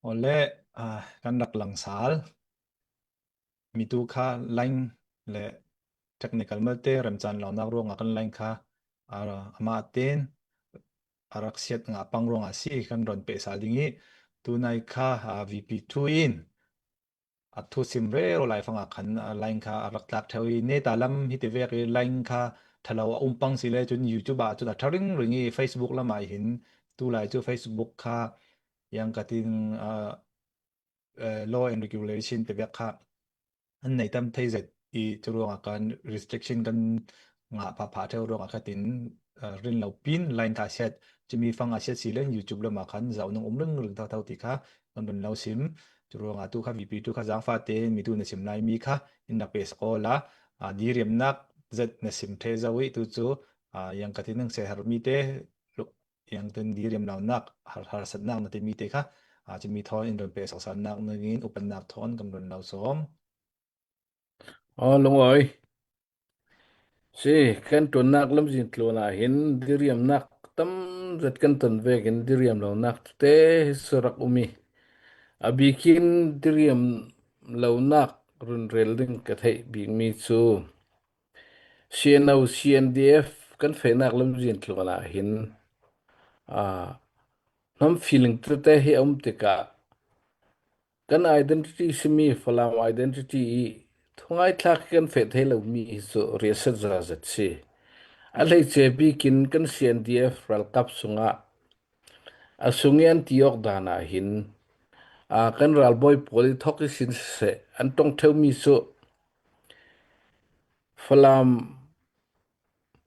Ole kan rak langsal mitu kha line le technical malte ramchan lawnak ronga kan line kha ara ama ten arak siat nga pangronga si kan ron pe salingi tunai kha VP2 in athu simre ro lai fanga khan line kha arak tlak thawi ne talam hitivek line kha thalawa umpang sile chun YouTube a chu tharing ringi Facebook la mai hin tu lai chu Facebook kha yang katin law and regulation te vek kha an nei tam thei zet I churonga kan restriction kan nga pha theu ronga khatin rin lo pin line kha set chimi fanga set silen YouTube la ma khan zau nong umreng ring thau ti kha kan ron lo sim churonga tu kha VP2 kha jang fa te mi tu na sim lai mi kha in na pe skola direm nak zet na sim the zawi tu chu yang katin nang se har mi te yang ten direm law nak har sat nak na te mi te kha chimi thon in ron pe san nak ngin upan nak thon kan ron lo som lung ơi si kan ton nak lam jin tlo na hin diriam nak tam zat kan ton ve kan diriam lo nak te surak umi abikin diriam lo nak run rel ding ka thai bi mi chu CNO CNDF kan fe nak lam jin tlo na hin nam feeling te hi te ka kan identity simi falam identity thungai thak kan fe thei lo mi so reset za zat si alei chebi kin kan CNDF ral kap sunga asungian tiok dana hin kan ral boy poli thoki sin se antong theu mi so falam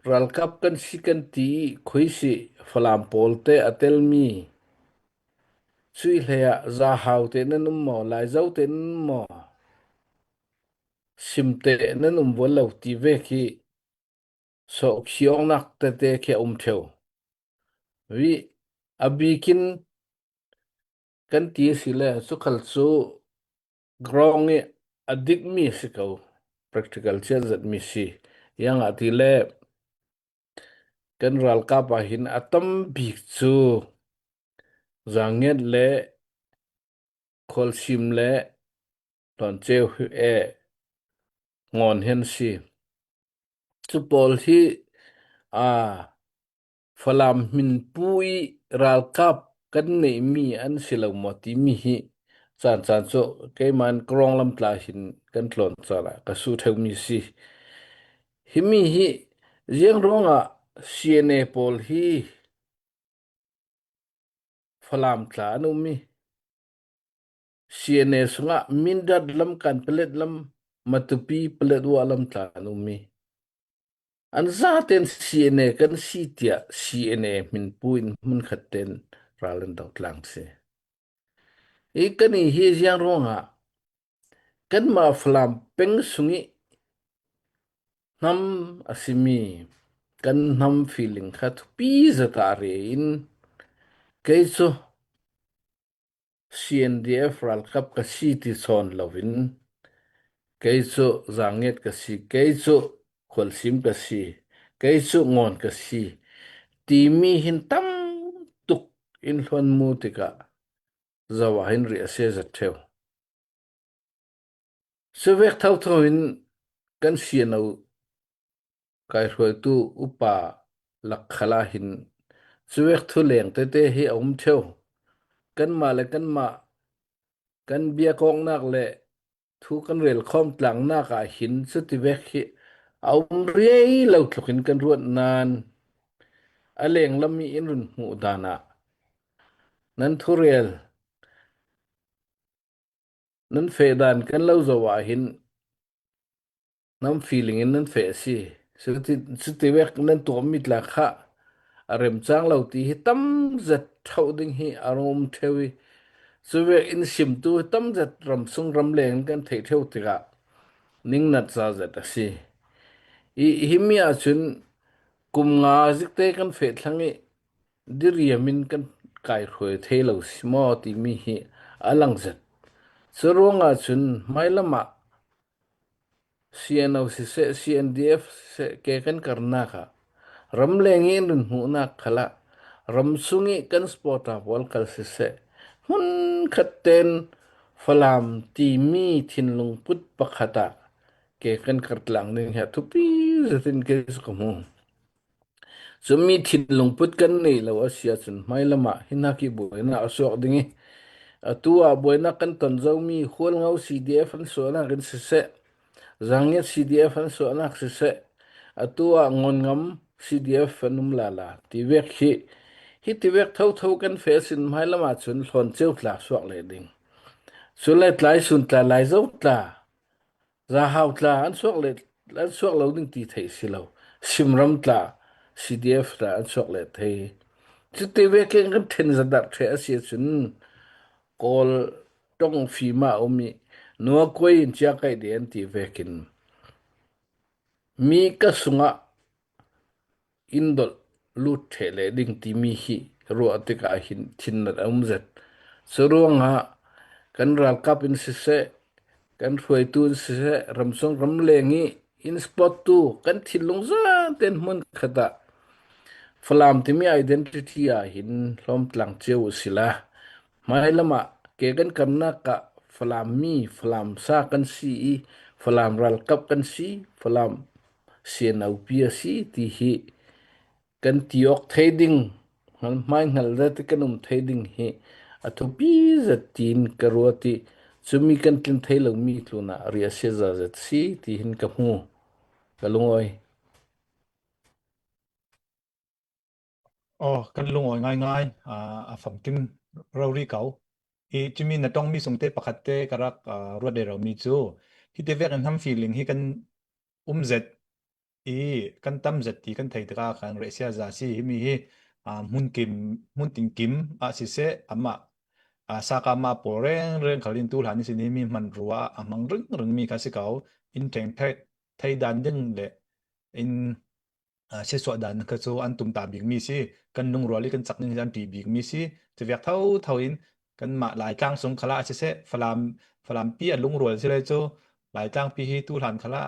ral kap kan sikan ti khoisi falam polte atel mi chui hleya za haute nanum mo lai zau te mo simte nanum volau ti ve ki so khiong nak te ke theu vi abikin kan ti sile su khal su grong adik mi sikau practical chen zat mi si yang atile kan ral ka pa hin atam bik chu zanget le khol sim le ton cheu ngon hen si chu pol hi falam min pui ral kap kan nei mi an silo moti mi hi chan so ke man krong lam tla hin kan tlon chala ka su theu mi si hi mi hi riang ronga CNA pol hi falam tla nu mi CNA sunga mindat lam kan pelet lam matupi pelet wa lam tla nu mi an zaten CNA kan sitia CNA min puin mun khaten ralan dau tlang se ikani hi riang ronga kan ma falam peng sungi nam asimi kan nam feeling khat pi zata re in keiso CNDF ral kap ka si ti son lovin keiso zanget ka si keiso kholsim ka si keiso ngon ka si ti mi hin tam tuk in hlon mu tika zawa hin ri ase zatheu sevek thau in kan siano kai roi tu upa lakhala hin sevek thu leng te hi theu kan ma le kan bia kong nak le thu kan rel khom tlang na ka hin su ti vek hi rei lo thukin kan ruat nan aleng lami in run mu dana nan thu rel nan fe dan kan lo zawa hin nam feeling in nan fe si su ti vek nan to mi tla kha arem chang lo ti hi tam zat thau ding hi arom thewi suwe in sim tu tam zat ram sung ram leng kan thei theu tika ning nat za zat asi hi mi a chun kum nga zikte kan fe thlangi diriamin kan kai khoi thelo smo ti mi hi alang zat suronga chun mailama CNO se CNDF se ke kan karna kha ram lengi run hu na khala ram sungi kan spota wal kal se hun ขัดเต็นฝรั่งที่มีทินลงพุทธปะขตะเกกันกัดหลังหนึ่งฮะทุกปีจะเป็นเกสกมูสมีทินลงพุทธกันนี่แล้วว่าเสียจนไม่ละมาหินักอีบุยนะอสวกดิ่งตัวบุยนักกันตอนเจ้ามีขวลเงา CDF อันส่วนนักกันเสะจังเงี้ย CDF อันส่วนนักเสะตัวงอนงำ CDF อันนุ่มลาลาที่เวกฮิตที่เวกเท่ากันเฟสินไม่ละมาจนหลอนเจ้าหลักสวกเลยดิ่งสุดเลยหลายสุนตาหลายเจ้าตาจะหาวตาอันสวกเลยอันสวกเราดิ่งตีไทยสิเราซิมรัมตา CDF ตาอันสวกเลยไทยจุดที่เวกกันเทนจะดักเทอเสียสุนกอลต้องฟีมาอมีนัวคุยอินเชียไกเดียนที่เวกินมีกสุงะอินดอลลูดเทเลดิ่งที่มีฮีรัวติกาหินทินนัดอุมเซตสรวงฮะกันรัลกับอินสิเซกันฟวยตูนสิเซรำสงรำเลงีอินสปอตตูกันทิลงซาเต็นมันขดาฟลามที่มีไอดีนิตี้อาหินล้อมตลังเจียวสิละไม่ละมาเกกันกันนักกะฟลามมีฟลามซากันซีฟลามรัลกับกันซีฟลามเซียนเอาเปียซีที่ฮี kan tiok thading han mai ngal rat kanum thading he athopi zatin karwati chumi kan tin thailo mi tluna ria se za zat si ti hin ka mu kalungoi อ๋อกันลงอ่อยง่ายๆฝังกินเรารีเก่าจิมีน่ะต้องมีสงเตปะคัดเตกรักรวดเดเรามีจูฮิตเวกันทำ feeling ให้กันเจ็ดอีกันตั้มเจ็ดที่กันไทยตรากันเรเซียซาซีมีมุนกิมมุนติงกิมสิเซมาสากามาปอเร่งขาลินตูหลานี่สินี่มีมันรัวมังรึงมีคาสิเก่าอินเทงไทยดันยังเลยอินเชสวดันก็โซอันตุมตาบิกมีสิกันนุ่งรัวลิกันจักนึงอันตีบิกมีสิจะเวียกเท่าอินกันมาหลายกลางสงขลาเซฟลามปีอันลุงรัวสิเลยโจหลายกลางปีฮีตูหลานขลา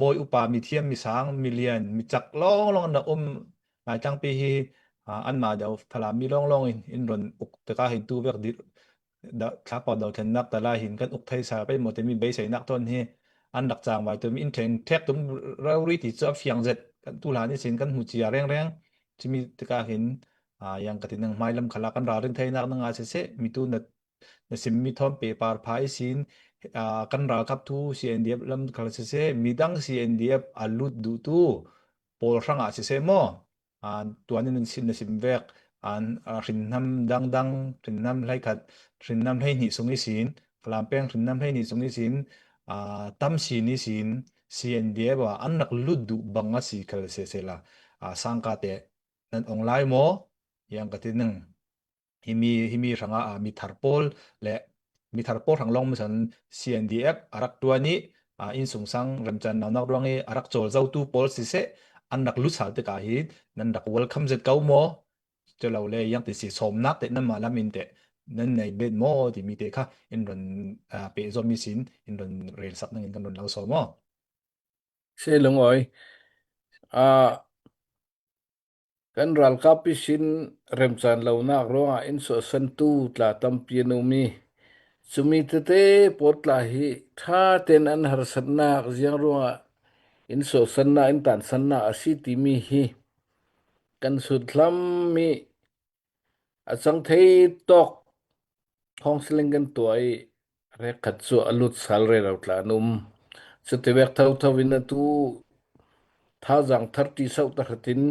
บอยอุปามีเทียมมีสางมีเลียนมีจักลองนะหลายกลางปีฮีอันมาเดี๋ยวฟลามมีลองอินรอนอุกตะกาเห็นตูเวียกดิข้าปอดดาวเทนนักแต่ละหินกันอุกไทยสาไปหมดแต่มีใบใส่นักต้นฮีอันดักจางไว้ตัวมีอินเทนแท็กตุ้มเรารีที่จะเฟียงเจ็ดกันตุลานี่สินกันหูจียแรงจะมีตะกาเห็นยังกตินังไม้ลำขลากันราเรื่องไทยนักนังอาเซมีตูนสิมมีทอมเปปาร์พายสินกันรากับทู CNDF ลำขลาเซมีดัง CNDF อัลลุดดูตูโปลรังอาเซโมตัวนี้นึงสิมเวกรินน้ำดังรินน้ำไหลขัดรินน้ำไหลหนีสงนิสินกลามแป้งรินน้ำไหลหนีสงนิสินตั้มสีนิสิน CNDF อันนักลุดดูบังอาศิกลเสละสังกัดนั้นองไลน์โมยังกติหนึ่งฮิมีรังมีทาร์โพลและมีทาร์โพลทางลงมัน CNDF อารักตัวนี้อินสงสังรำจันนาวนักร้องอารักโจลเจ้าตูโพลสิเสอันนักลุดสาลตะกาหินนั้นนักเวลคัมเจ็ดเก้าโมจะเราเลยยังติดสิสมนักแต่นั้นมาละมินเตนั้นในเบนโมที่มีเตค่ะอินรอนเปซอมมิสินอินรอนเรลสักนึงอินกันรอนเราสมอ เซลงอยกันรัลกับพิสินเริ่มจานเหล่านักร้องอินโซสันตูตลาตัมเปียโนมีสมิตเตปอดลาฮีถ้าเต็นอันหรสันนักเสียงร้องอินโซสันนักอินตันสันนักอาศิติมีฮีกันสุดลำมีอาสังเทตอกห้องสลิงกันตัวไอเรคัดสัวอลุดสัลเรเราตลานุมสเตเวกเท่าวินาตูท้าจัง30สาวตะขัดิน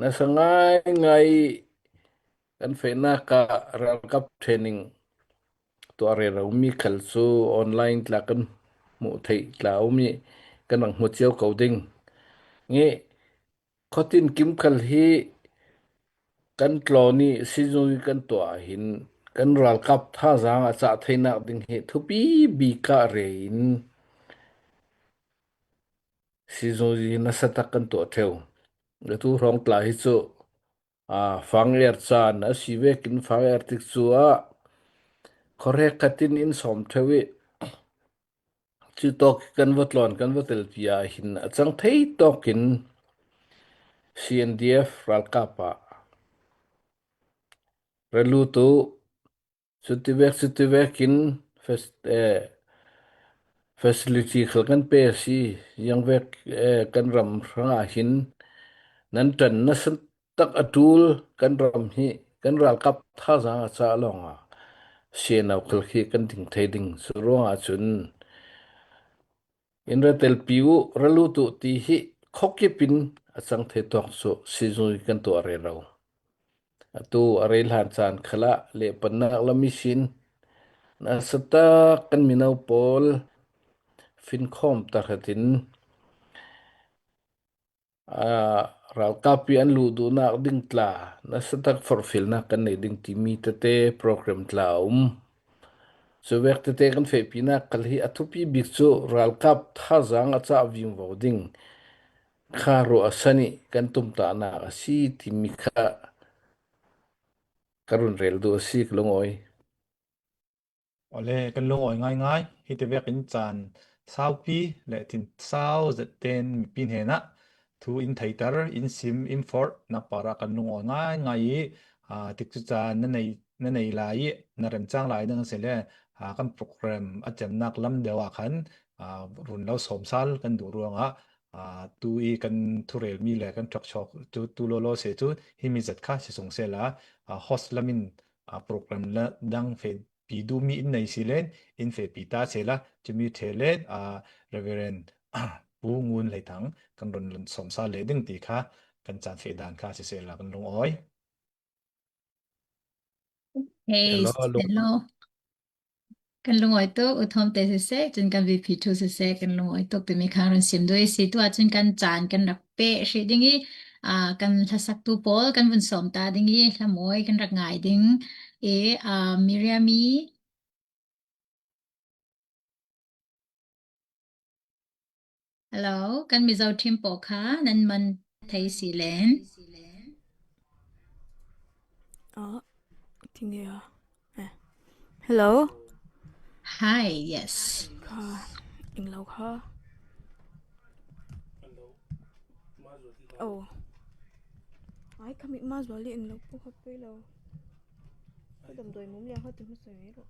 น่าสงไงกันเฟนักรัลกับเทรนนิ่งตัวเรเรามีขัลซูออนไลน์ตลากันมุทัยตลาอุมีกันบังมุดเจียวเขาดิ้งงี้ข้อตินกิมขัลฮีกันกลอนี่ซีซูกันตัวหินกันรัลกับท่าจางอาจจะไทยนักดิ้งเหทุบีบีกะเรนซีซูนัสตักกันตัวเทวเดี๋ยวทุรองตลาฮิโซฟังเอร์จานอาศิเวกินฟังเอร์ติกซัวขอเรกตินอินสมเทวิชื่อตอกกันวัดหลอนกันวัดเตลปียหินจังเทยตอกิน CNDF รัลกาปะเรลูตู สุติเวกกินfacility ขลกันเปสิยังเวกกันรำรังอาหินนั้นจันนัสตักอตูลกันรำฮีกันรัลกับท่าสังอาจารย์ลงอ่ะเสียนเอาขลขีกันถึงไทยดิ่งสุรวงอาจุนอินรัตเตลปิวรัลูตุตีฮีขกยิปินอาสังเทตอกสุซีซุยกันตัวเรเราตัวเรลหันจานขละเละปนักละมิชินนัสตักกันมินาวปอลฟินคอมตาขัดินเรากับพี่อันลูดูนักดิ้งตลานัสตักฟอร์ฟิลนักกันในดิ้งที่มีเตโปรแกรมตลาสวัสดีกันเฟปีนักกลฮีอัตุปีบิกซูเรากับท่าจังอาจจะวิมวดิ้งคารุอาสนิกันตุมตานาสีที่มีค่าการุนเรลดูสีกลงอ้อยกันลงง่ายๆฮิตเวกินจาน20 ปีและถึง20จะเต็นปีเห็นะทูอินไทเตอร์อินซิมอินฟอร์นับปารากันลงง่ายติดจุจานนั่นในลายนั่นเริ่มจ้างลายนั่นเสร็จแล้วกันโปรแกรมอาจารย์นักลำเดียวกันรุ่นเราสมสัลกันดูรวงตูกันทุเรลมีแหละกันช็อกตูโลเสจุฮิมิจัดค่าส่งเสร็จแล้วโฮสต์ละมินโปรแกรมละดังเฟปีดูมีอินในสิเลนอินเฟปีตาเสร็จแล้วจะมีเทเลตเรเวเรนปูงูนไหลถังกันรุ่นสมสัลเลยดึงตีค่ากันจานเฟดานค่าเสร็จแล้วกันลงอ้อยHello. Kan lungoi to uthom te se chun kan VP2 se kan lungoi to pe mi kharon sim doi si tu achun kan chan kan rak pe shi dingi kan thasak tu pol kan bun som ta dingi hlamoi kan rak ngai ding Miriami Hello kan mi zau thim po kha nan man thai si len Hello Hi yes ค่ะอิงแล้วค่ะโอ้ไอ้คำมิมาสวาลีอิงแล้วพวกเขาไปแล้วเขาดำโดยมุมเลี้ยงเขาถึงไม่สวยหรอก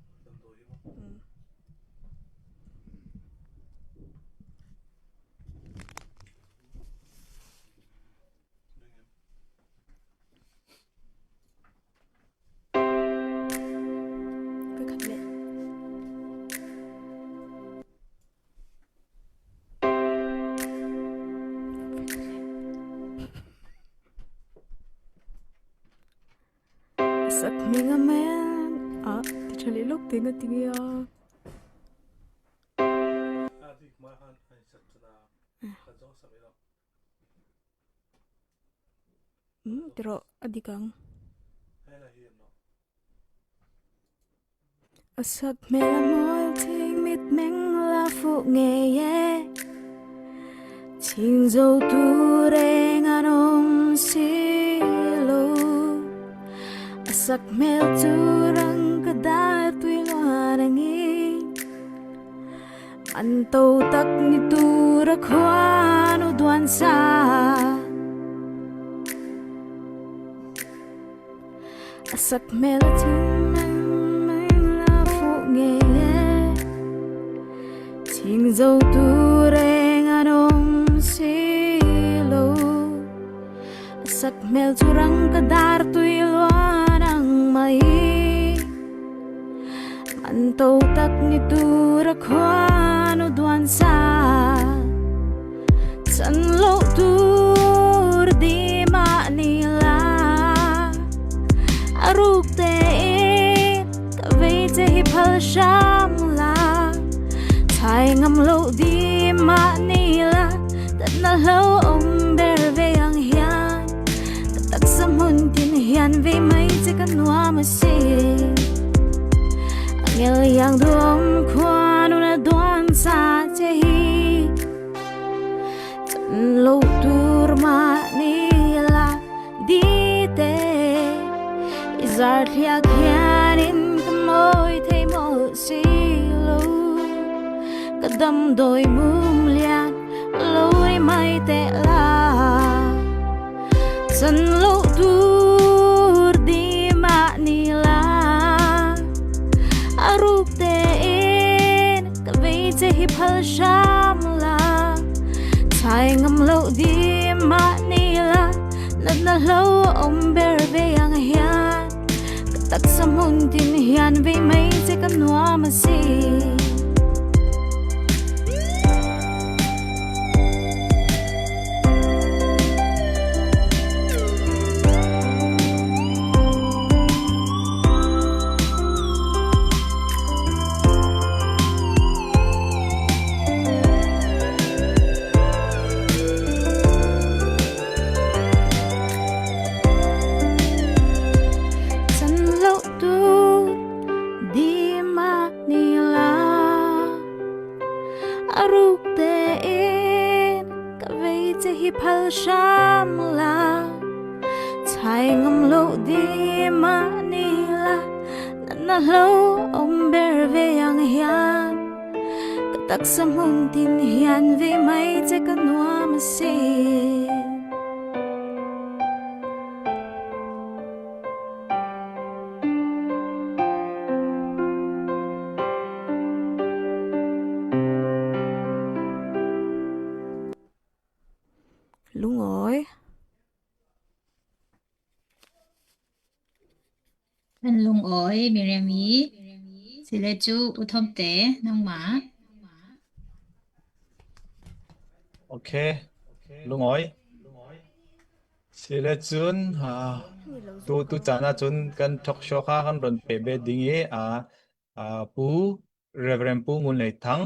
Sak minga men ti chali lok tinga tinga adik mahan ai satna kajo samira tiro adikang hela hieno Asak mela moi ting mit meng la fu nge ye Ting zo tu reng anom si Sak mel turang kadar tui luarangi Mantau tak ni tura kwano duan sa Sak mel turang la fu nge Ting zau tureng anom silo Sak mel turang kadar tui luarangi mai Mantau tak ni tura kwano duan sa San lo tur di ma nila Aruk te kavei te hipal sham la Thai ngam lo di ma nila Dat na lo om ber ve ang hian Katak samun tin hian ve mai te kanwa masi Angel yang duom kwano na duan sa te hi Tan lo tur ma nila di te Izar thiak hianin kamoy thay mo silo Kadam doi mum lian loi mai te la San lo tur di ma nila na lo om ber ve yang hian tak samun tin hian ve mai che kan nuwa ma si phal sham la chai ngam lo di ma ni la na lo om ber ve yang hian ka tak samun tin hian ve mai che ka nuwa ma si lungoi Kan lung oi Miriami sile chu uthom te nang ma โอเคลุงอ้อยสิเลจุนtu jana chun kan talk show kha kan ron pe be dingi pu reverend pu ngun nei thang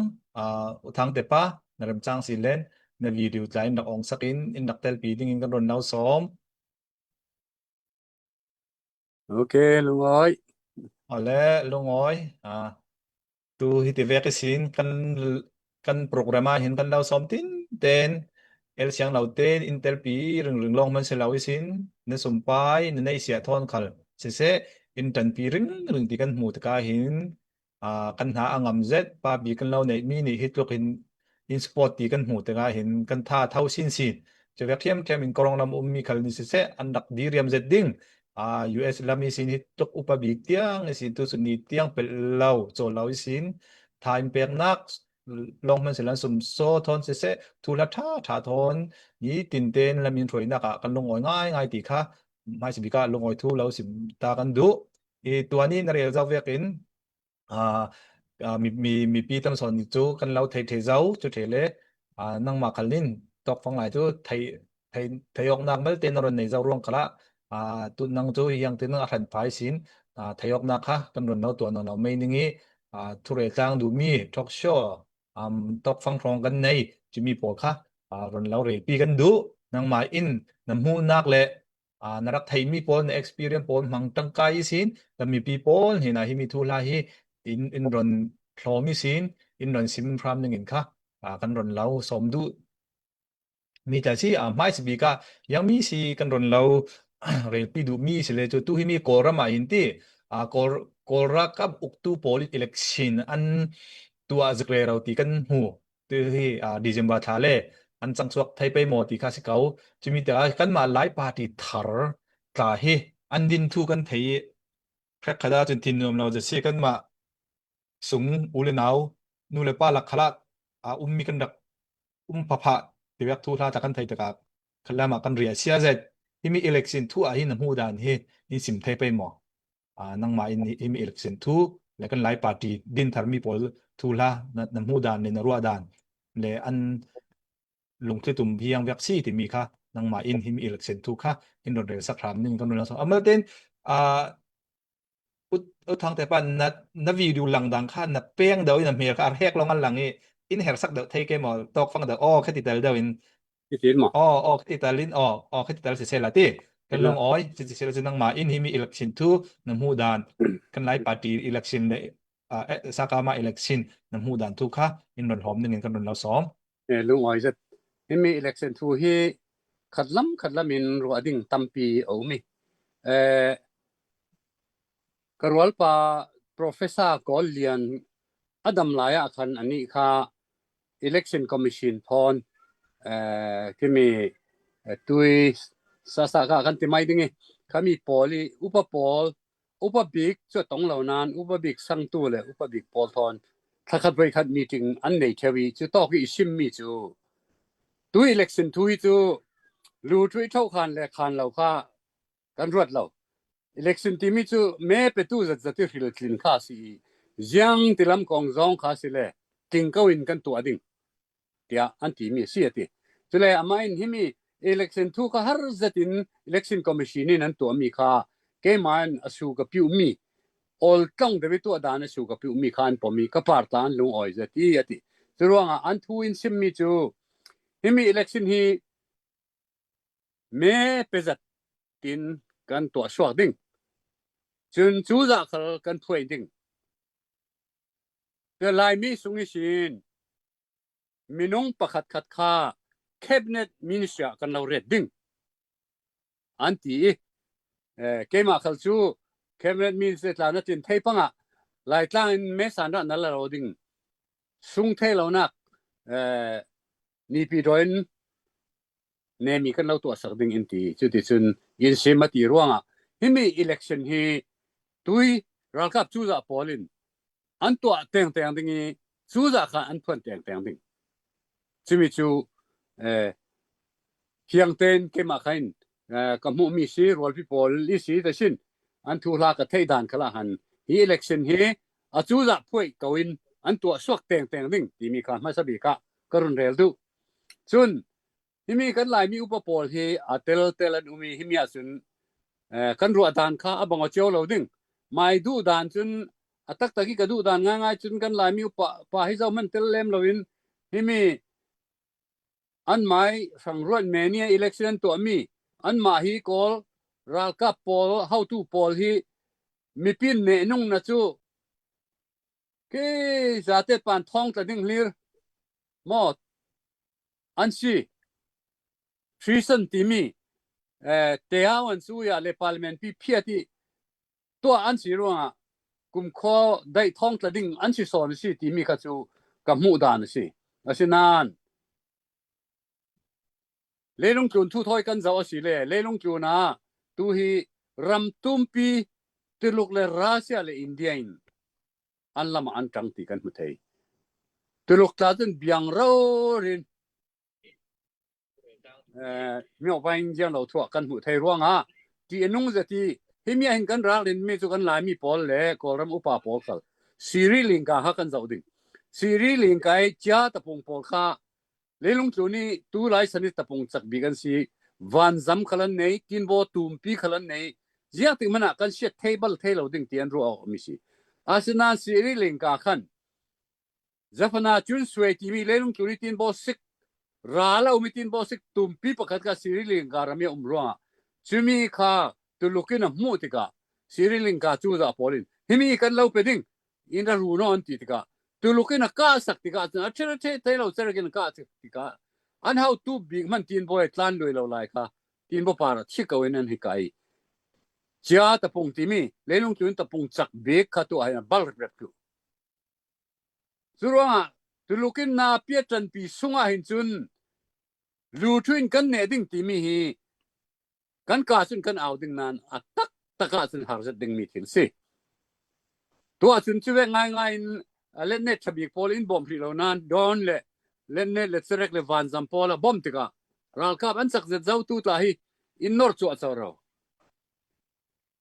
uthang te pa naram chang silen na video tlai nak ong sakin in naktel pi ding kan ron nau som Okayลุงอ้อย ale lung oi tu hiti vek sin kan programa hin kan lau som tin ten el siang lau ten intel pi ring long man se lau sin na sumpai na nei sia thon khal se in tan pi ring ti kan mu ta ka hin kan ha angam zet pa bi kan lau nei mi ni hit lok in sport ti kan mu ta ka hin kan tha thau sin je vek thiam in korong lam mi khal ni se an dak di riam zet ding US lami sin hit tok upabik tiang sin tu suni tiang pel lau cho lau sin time pek nak long man selan sum so thon se tu la tha thon ni tin ten lamin throi nak kan lung oi ngai ti kha mai si bika lung oi thu lau sim ta kan duตัวนี้นเรียลเจ้าเวกินมีปีตำสอนจูกันเล่าไทยเจ้าจุเทเลนั่งมาคันลินตอกฟังหลายจูไทยออกนักเมื่อเต้นรอนในเจ้าร่วงกละตุนนังจูยังเต้นนักหันไฟสินไทยออกนักค่ะกันรอนเราตัวเราไม่นึงงี้ทุเรศจางดูมีทอล์กโชว์ตอกฟังทองกันในจะมีปวดค่ะรอนเราเรียปีกันดูนั่งมาอินน้ำหูนักเลยนรักไทยมีปน experience ปนมังตั้งกายสินแต่มีปีปนเห็นหิมีทุลาหิอินรอนพร้อมมีสินอินรอนซิมพรามนึงเห็นค่ะกันรอนเราสมดูมีแต่สิไม่สิบีกายังมีสิกันรอนเราเรียปีดูมีสิเลยจุดตู้หิมีโกรามาหินที่โกรากับอุกตูโพลิตอิเล็กชันอันตัวสเกลเราตีกันหูที่December ทาเลอันจังสวกไทยไปหมดที่ข้าศึกเขาจะมีแต่กันมาหลายปาร์ตี้ทาร์กาเฮอันดินทูกันไทยแค่ขดาจนทินนมเราจะเสียกันมาสูงอุเลนาวนูเลป้าหลักขลักมีกันดักพะพะที่เวกทูท่าจากกันไทยตะกาขลามากันเรียเสียเสร็จที่มีอิเล็กชันทูหินน้ำหูดานเฮนี่สิมไทยไปหมดนั่งมาอินมีอิเล็กชันทูแล้วกันหลายปาร์ตี้ดินทาร์มีพอลทูล่าน้ำหูดานในนรัวดานและอันลงที่ตุ่มเพียงแว็กซี่ที่มีค่ะนังมาอินหิมอิเล็กชันทุกค่ะอินโดเรสักครั้งนึงก็นู่นแล้วเมื่อเต้นทางแต่ปันนัวิดีโอหลังดังค่ะนับเป้งเดาอินเมียค่ะแหกลงอันหลังนี้อินเฮร์สักเดาไทยเกมอตอกฟังเดาแค่ติดแต่เดาอินติดหมอแค่ติดแต่ลินแค่ติดแต่เสียละที่กันลงอ้อยเสียละนังมาอินหิมอิเล็กชันทุกน้ำหูดานกันไล่ปาร์ตี้อิเล็กชันเลยสักมาอิเล็กชันน้ำหูดานทุกค่ะอินโดนหอมนึงกันโดนเราซ้อมลุงอ้อยจะมี election ทูฮีขัดล้ำมินรัวดิ่งตัมปีเอามีกรวลปา professor กอลเลียนอดัมลายคันอันนี้ค่ะ election commission พรที่มีตุยสาขากันที่ไม่ดึงค่ะมีปอลีอุปบิกจะต้องเหล่านานอุปบิกสังตัวเลยอุปบิกปอลทอนถ้าขัดไปขัดมีถึงอันไหนเทวีจะต้องอีชิมมีจูตุย election ทุยจู รูทุยเท่าคันและคันเราค่ากันรวดเรา election ที่มีจูแม้ไปตู้จะที่ฟิลคลินค่าสิยังที่ลำกองจองค่าสิเลยกิงก็วินกันตัวดิ่งเดียอันที่มีเสียติจุเลยอามาอินที่มี election ทุกข้าหาจะติน election commission นี่นั้นตัวมีค่าเกมันอสูกับพิวมีall ต้องเดวิตัวดานอสูกับพิวมีค่าอันปมีกับปาร์ตานลุงอ้อยจะที่ยติจุลว่าอันทุอินซิมมีจูที่มี election ฮีแม้ไปจะตินกันตัวสวกดิ่งจนจูจะเขากันถวยดิ่งเกิดลายมีสุงิชินมีน้องประคัดขัดค่า cabinet minister กันเราเรียดดิ่งอันที่เกมาเขาจู cabinet minister ลานัดจินเทปังอ่ะลายตั้งเมสันรันนั่นเราดิ่งสุงเทเรานักนี่ปีดอยน์เนมีกันเราตัวสักดิ่งอินทีจุดที่สุดยินเสียมาตีร่วงอ่ะที่มี election ฮีตุยรัลกับจูจะพอลินอันตัวเตียงดิ่งจูจะข้าอันทวนเตียงดิ่งจิมิจูเฮียงเต็นเกมาขันกับมุมีสีรวลพิพอลลิสีแต่ชินอันทุลากระเทยดานขลาหันฮี election ฮีอาจูจะพูดกวินอันตัวสวกเตียงดิ่งที่มีการมาสบิกะกรุนเรลดูซุนที่มีกันหลายมีอุปปอลที่อัตเตลอุมีที่มีอาสุนกันรัวดานข้าบังเอาเจ้าเราดิ่งไม่ดูดานจนอัตตะกี้ก็ดูดานง่ายๆจนกันหลายมีอุปปะให้เจ้ามันเตลเลมเราวินที่มีอันไม่สังรวดเมเนีย election ตัวมีอันมาฮีกอลรัลกับปอล how to ปอลฮีมีปินเนนุ่งนะจูเกจะเตปันท้องตะดิ่งลีร์หมดอันซีtreason ที่มีเตียวันสู้ยาเลพาร์ลิเมนต์พี่เพียที่ตัวอันสิรู้อ่ะกุมข้อได้ท้องตะดิ่งอันสิสอนสิที่มีข้าจูกับมูดานสิอาศินานเลลงจุนทุถอยกันจะว่าสิเลลงจุนนะตูฮีรัมตุมปีติลุกเลรัสเซียเลอินเดียนอันละมาอันจังตีกันมุทัยติลุกตาจนเบียงเรารินมีออกไปยังเราทั่วกันมุทัยร่วงอ่ะที่นุ่งจะที่ที่มีเห็นกันรักเล่นมีจุกันหลายมีปอลเล่กอรำอุปาปอลกันซีรีลิงกาฮักกันจะดิ่งซีรีลิงกาจ้าตะพงปอลข้าเลลงจุนี่ตู้ไลสนิทตะพงจักบิกันสิวันจำขลันไหนกินบ่ตุ่มปีขลันไหนเจ้าติมันอ่ะกันเช็ดเทเบิลเทเราดิ่งเตียนรัวออกมิสิอาศินาซีรีลิงกาขันจะพนาจุนสวยที่มีเลลงจุนี่ตินบ่สิกราลาอุมิตินบ่สิกตุ่มปีประคัดกับซีรีลิงการมีรัวจุมีข้าตุลุกินมูติกาซีรีลิงกาจูจะพอลินที่มีกันเราไปดิ่งอินดารูนอนติกาตุลุกินก้าสักติกาอันเชื่อเทเราเจอกันก้าสักติกาอันเฮาตูบิมันตีนบ่อยตลันด้วยเราไล่ค่ะตีนบ่ปาระชิกเอาไว้นั่นให้ไกจ้าตะพงที่มีเลลงจุนตะพงจักเบกข้าตัวไอ้นั่นบัลเร็ดกูสุดว่าตุลุกินนาเปียจันปีสุงอาหินจุนรูทวินกันเนดิ่งที่มีฮีกันกาสุนกันเอาดิ่งนั้นอัตตะกาสุนหาจัดดิ่งมีถึงสิตัวสุนช่วยง่ายๆเล่นเน็ตฉบิกพอลินบอมพลีเรานั้นโดนเล่นเน็ตเล็ดเสร็จเลยวันซัมพอลบอมติการัลกับอันสักเจ็ดเจ้าตู้ตาฮีอินนอร์ชัวร์สาวเรา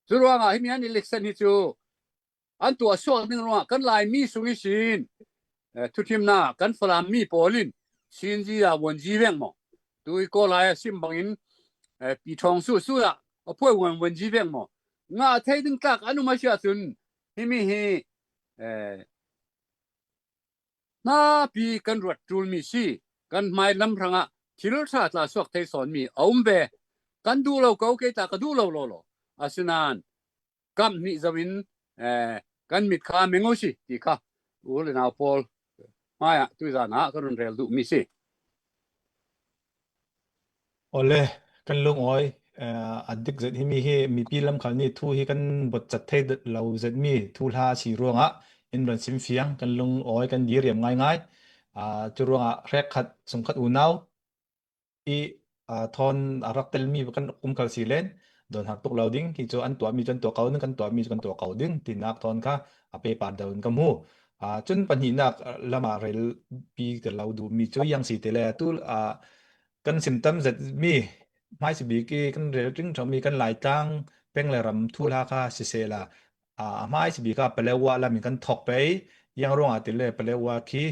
สุดว่าไงมีอันอิเล็กชันฮิจูอันตัวชัวร์ดิ่งว่ากันลายมีสุงิชินทุกทีมน่ะกันฟลามีพอลินชินจีอาวันจีเวงมั้งตัวอีกคนลายซิมบังอินปีทองสู้ละเอาพวกวันจีเวงมั้งง่าเทดึงกักอนุมาเชียสุนที่มีฮีน่าปีกันรวดจูลมีสิกันไม่ลำพังอ่ะที่เราชาติลาสวกเทสอนมีเอาเบกันดูเราเก่าเกตากันดูเราอาศินานกัมนิจวินกันมิดข้าเมงโอชิที่ข้าโอ้เลยนาพอลมาอ่ะตุยจานะกันเรลดูมีสิโอเลกันลงอ้อยอัดดึกเสร็จที่มีปีลำคันนี่ทูที่กันบทจัดเทศเราเสร็จมีทูลาชีรวงอ่ะอินรันซิมเฟียงกันลงอ้อยกันดีเรียมง่ายจุรวงอ่ะแรกขัดสมขัดอุณาวอีทอนรักเตลมีกันคุมคัลซีเลนโดนหักตกเราดิ้งที่จะอันตัวมีจนตัวเก่านึงกันตัวมีจนตัวเก่าดิ้งที่นักทอนค่ะไปปาดเดินกับหูจนปัญหานักละมาเรลปีกับเราดูมีช่วยยังสีเตลตู้กันซิมตัมเสร็จมี mai si bi ki kan re ting thom mi kan lai tang peng le ram thu la kha si se la mai si bi ka pelewa la mi kan thok pe yang rong a ti le pelewa ki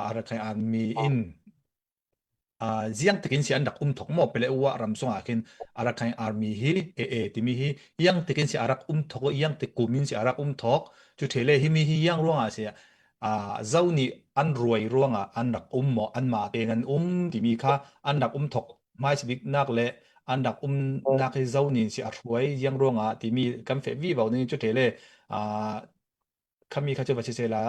ara khai an mi in ziang takin si andak thok mo pelewa ram songa kin ara khai army hi ti mi hi yang takin si arak thok yang te kumin si arak thok chu thele hi mi hi yang rong a se zauni an ruai ruanga andak mo an ma te ngan ti mi kha andak thok mai si bik nak le andak nak hi zauni si arhuai yang ruanga ti mi kam fe vi baw ni chu thele kami kha chu ba se la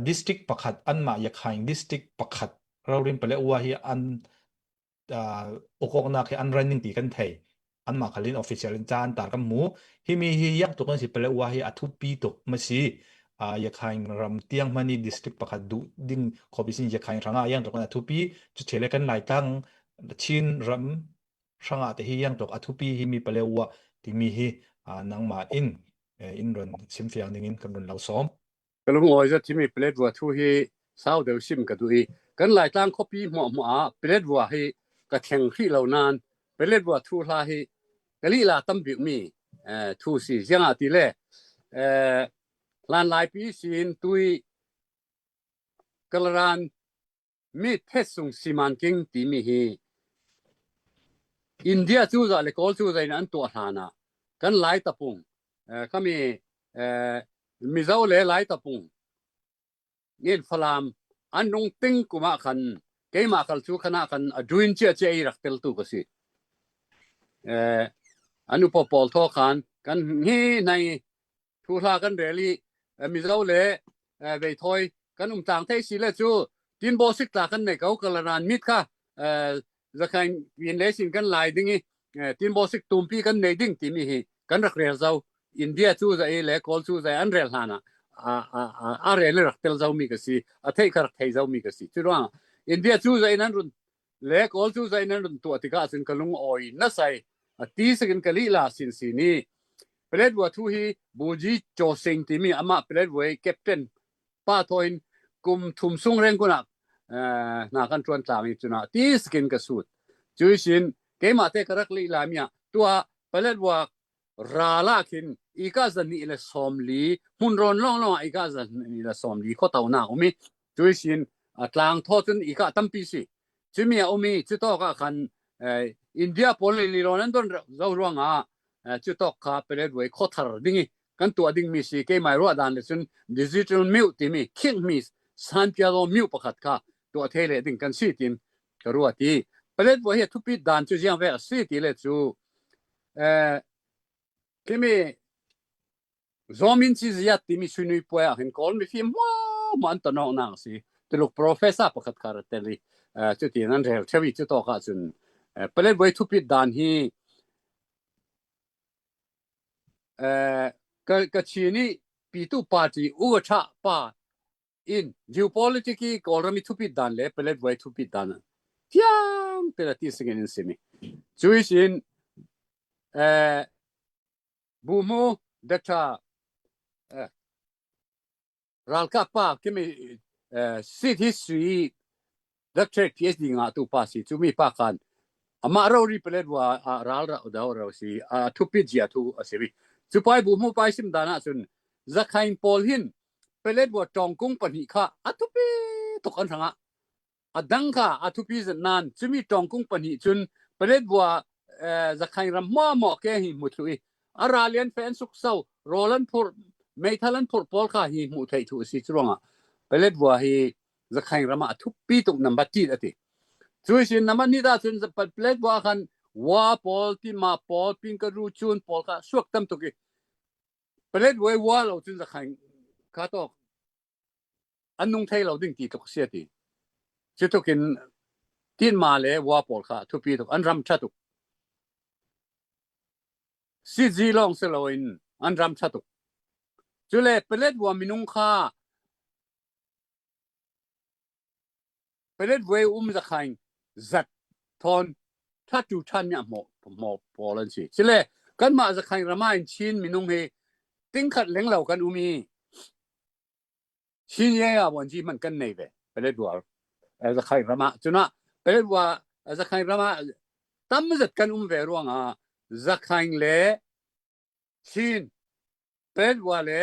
district pakhat an ma yakhain district pakhat rawrin pale wa hi an okok na ke an running ti kan thei an ma khalin official chan tar kam mu hi mi hi yak to kan si pale wa hi athu pi to ma si yakhain ram tiang mani district pakhat du ding khobisin yakhain ranga yang to kan athu pi chu thele kan lai tang chin ram ranga te hi yang to athu pi hi mi pale wa ti mi hi nang ma in ron sim fiang ding in kan ron lau somก็ลงอ้อยจะที่มีเปลดวัวทุฮีสาวเดียวซิมกันด้วยกันหลายตั้งคอปีหมอเปลดวัวให้กระแทงที่เหล่านานเปลดวัวทุลาให้กะลีลาตั้มบิวมีทุสีเสียงอาทิเล่ลานหลายปีสินตุยกลรานมีเพชรสุงสิมันกิงตีมีฮีอินเดียจูจ่าเลกอลจูจ่านั้นตัวฐานะกันหลายตะปุงก็มีมิซาเลหลายตะปุงเงินฟลามอันนงติงกุมาคันเกมาคัลจูคณะคันอดุนเจเจอีรักเตลตุกสิอนุปปอลทอคันกันฮีในทุลากันเรลีมิซาเลเวทอยกันต่างเทศิเลจูดินโบสิกตากันในเขากลรานมิดค่ะจะคันยินเลสินกันหลายดิ้งดินโบสิกตุมปีกันในดิ้งที่มีกันรักเรียเจ้าอินเดียจูจะเอเล่กอลจูจะอันเรลฮานะเรลรักเตลเจ้ามีกสิเทครักเทเจ้ามีกสิจุดว่าอินเดียจูจะนั้นรุนเล่กอลจูจะนั้นรุนตัวที่ก้าสินกลุงออยนั่นใส่ตีสกินกะลีลาสินสีนี้เปลดวัวทุฮีบูจีโจซิงที่มีอามาเปลดวัวแคปเทนป้าทอยน์กุมทุมซุงเร่งกุนักนากันชวนต่างอีกจุดนะตีสกินกสุดจุยสินเกมาเตกรักลีลามีตัวเปลดวัวราลาคินอีกาจันนี่ละสมลีมุนรอนล่องอีกาจันนี่ละสมลีข้อเต่าหน้าอมีจุยสินกลางทอดจนอีกาตั้มปีสิจุมีอมีจุดต่อก็คันอินเดียพอลีโรนันต้นเราร่วงจุดต่อข้าเปรตไว้ข้อทาร์ดิ้งกันตัวดิ้งมีสิเกไม่รู้ด่านเลยจนดิจิทัลมิวที่มีคิงมีสันพิอาโลมิวประคัดข้าตัวเทเลดิ้งกันสิทีมก็รู้ว่าที่เปรตไว้ทุกปีด่านจุดยังเวสิทีเลยจูที่มีจอมินซีเซียที่มีสุนัยป่วยเห็นก่อนมีฟิล์มว้าวมันตนองนางสิที่ลูกโปรเฟสซ่าประคัดคาร์เตลีจุดที่นั่นเร็วเชวิจุดต่อข้าจนเปลดไว้ทุกปีด่านที่ก็ชีนี่ปีตุปาร์ตี้อุกชาป้าอิน geopolitics ก็เริ่มมีทุกปีด่านเลยเปลดไว้ทุกปีด่านเที่ยงเปลดที่สิ่งนี้สิมีจุยสินบูมูเด็กชารัลคาป้าที่มีสิทธิสุยเด็กชาย PhD งาตุป้าสิจุมีป้ากันมาเรารีเปลดว่ารัลเราดาวเราสิทุกปีจีทุกสิบีจุไปบูมูไปสิมดานะจนจะใครพอลหินเปลดว่าจองกุ้งปนิค่ะทุกปีตกอันสังดังค่ะทุกปีจะนานจุมีจองกุ้งปนิจนเปลดว่าจะใครรำมั่วแก่หิมุตุยราเลียนแฟนสุกเศร้าโรลันพูดไม่ทันพูดพอลค่ะหิมุตุยทุกสิจวงเปลดว่าฮีจะใครรำทุกปีตกนับบัตรอติจุยสินน้ำมันนี่ได้จนจะเปลดว่ากันว่าพอลที่มาพอลพิงกรูจูนพอลค่ะสวกตั้มตุกิเปลดว่าเราจนจะใครข้าตอกอันนุ่งไทยเราดิ้งตีตกเสียทีจุดตุกินที่มาเลยว่าพอลค่ะทุกปีตกอันรำชัดตุกสิจีลองเสลวินอันรำชัดตุกจุเล่เปลดว่ามินุงค่ะเปลดว่าจะใครจัดทอนถ้าจูชันเนี่ยหมอพอแล้วสิจุเล่กันมาจะใครรำมาอินชินมินุงเฮติ้งขัดเลี้ยงเหล่ากันมีชินเย่วันจีมันกันในเวเปลดว่าจะใครรำมาจุนะเปลดว่าจะใครรำมา tam zat kan ve ruanga zakhain le sin ped wale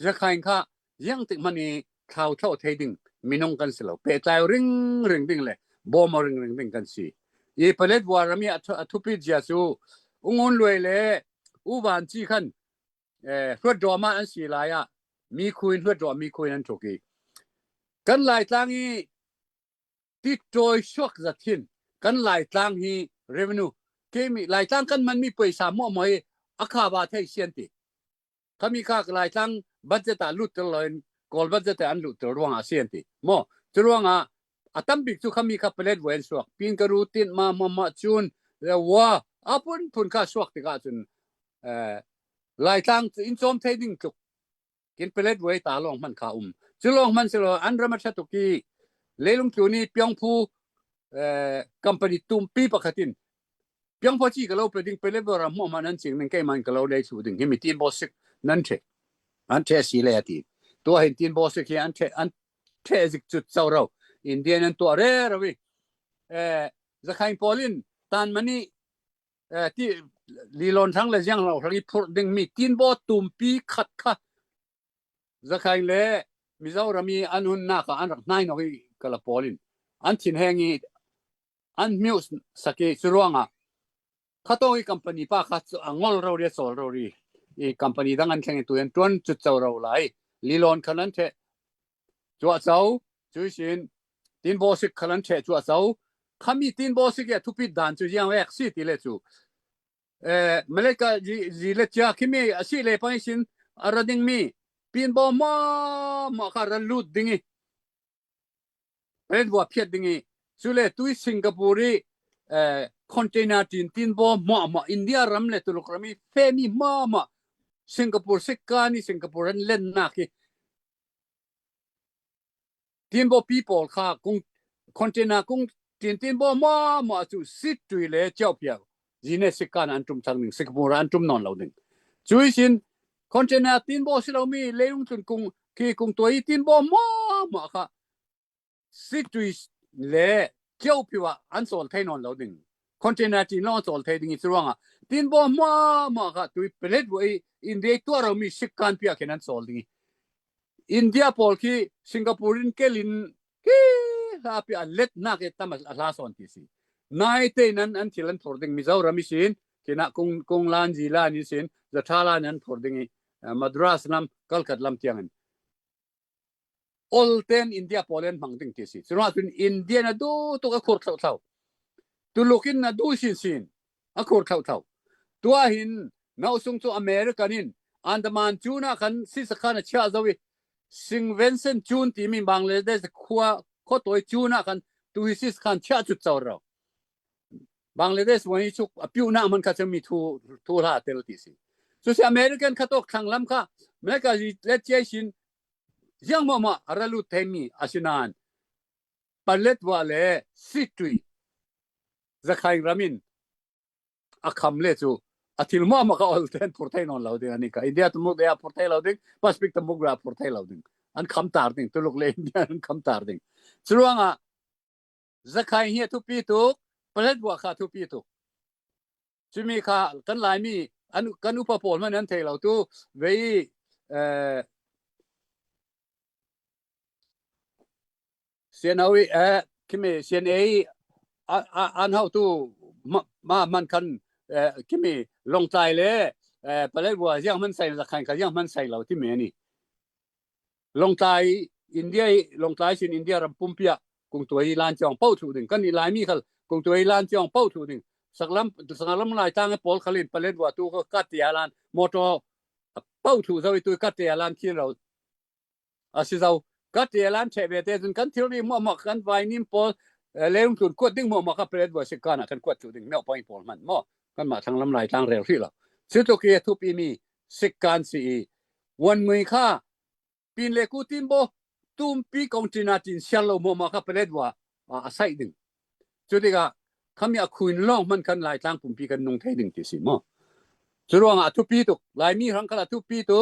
zakhain kha yang tik mani thau thau theding minong kan selo pe tlai ring ding le bom ring ding kan si e pelet warami athupi jiasu ungon loi le u ban chi khan hruat doma an si la ya mi khuin hruat do mi khuin an thoki kan lai tlangi ti toy shok zathin kan lai tlang hi revenue ke mi lai tlang kan man mi paisa mo moi akha ba thai sian ti kami kha lai tlang budget a lut loin kol budget an lut ruang a sian ti mo ruanga atam big chu kami kha pelet wen swak pin ka rutin ma chun wa apun pun ka swak ti ka chun lai tlang in chom thading chu kin pelet we ta long man kha chulong man selo an ramat chatuki lelung tu ni pyongphu company tumpi pakhatin pyongphu chi ka lo preding pelebora mo manan ching ning kai man ka lo le chu ding himi tin bosik nan che an che si le ati to hin tin bosik hi an che zik chu chau ro indian an to re rawi zakhain polin tan mani ti lilon thang le jang lo ri phur ding mi tin bo tumpi khat kha zakhain le Mizorami anun naka anak nai no kala polin an thin hengi an muse sake suruanga khatoi company pa kha angol ro re sol ro ri e company dang an theng tu en ton chu chau ro lai lilon khanan the chua chau chuisin tin bosik khalan the chua chau khami tin bosik ya thupi dan chu yang wek si ti le chu maleka ji le cha khimi asi le pa sin arading mi pin bo ma kharan lut dingi red wa phiat dingi sule tui singapore container tin bo ma india ram le tulukrami femi ma singapore sekani singapore an len na ki tin bo people kha kung container kung tin bo ma chu sit tui le chau pia jine sekan antum thangning singapore antum non lo ding chuisin container tin bo silomi leung chun kung toi tin bo ma kha situi le chau piwa an sol thai non lo ding container tin lo sol thai ding chuanga tin bo ma kha tui pelet wo india to ro mi sikkan pia kenan sol ding india pol ki singaporean kelin ki happy let na ke tamas la son ti si nai te nan an thilan for ding Mizoram sin kina kung lan ji la ni sin the thala nan for ding Madras nam Kalkat lam tiangan all ten India Poland mangding tisi sura tun India na do to ka khor thau tu lokin na do sin a khor thau tua hin nau sung to American in Andaman tuna kan si sakhana cha zawi Sing Vincent chun ti mi Bangladesh khwa kho toy tuna kan tu hisis khan cha chu chaw ro Bangladesh wani chuk apiu na man ka chami thu la tel tisi so si American khatok thanglam kha meka let cheshin yang mama aralu themi asinan palet wale situi zakhain ramin akham le chu athil mama ka all ten portain on lauding anika india tu mug ya portai lauding paspik tu mug ya portai lauding an kham tar ding tu lok le india an kham tar ding chuanga zakhain hi tu pi tu palet wa kha tu pi tu chumi kha kan lai mi an kan upa pol man an thei lo tu vei Sianawi kimi Sianai an how to ma man kan kimi long tai le palet wa yang man sai la khan ka yang man sai lo ti me ni long tai sin India ram pumpia kung toi lan chong pau thu ding kan ni lai mi khal kung toi lan chong pau thu ding saklam lai tang pol khalin palet wa tu ko katia lan moto pau thu zawi tu katia lan ki lo asizau katia lan chebe te jun kan theory mo kan vai nim pol leung tun ko ding mo ka pelet wa sikana kan ko tu ding no point pol man mo kan ma thang lam lai tang rel thi lo si to ke thu pi mi sikan si wan mui kha pin le ku tin bo tum pi kong tina tin shallow mo ka pelet wa asai ding chu diga khamya khuin long man kan lai tang pum pi kan nong thai ding ti si mo churuang a thu pi tu lai mi rang kala thu pi tu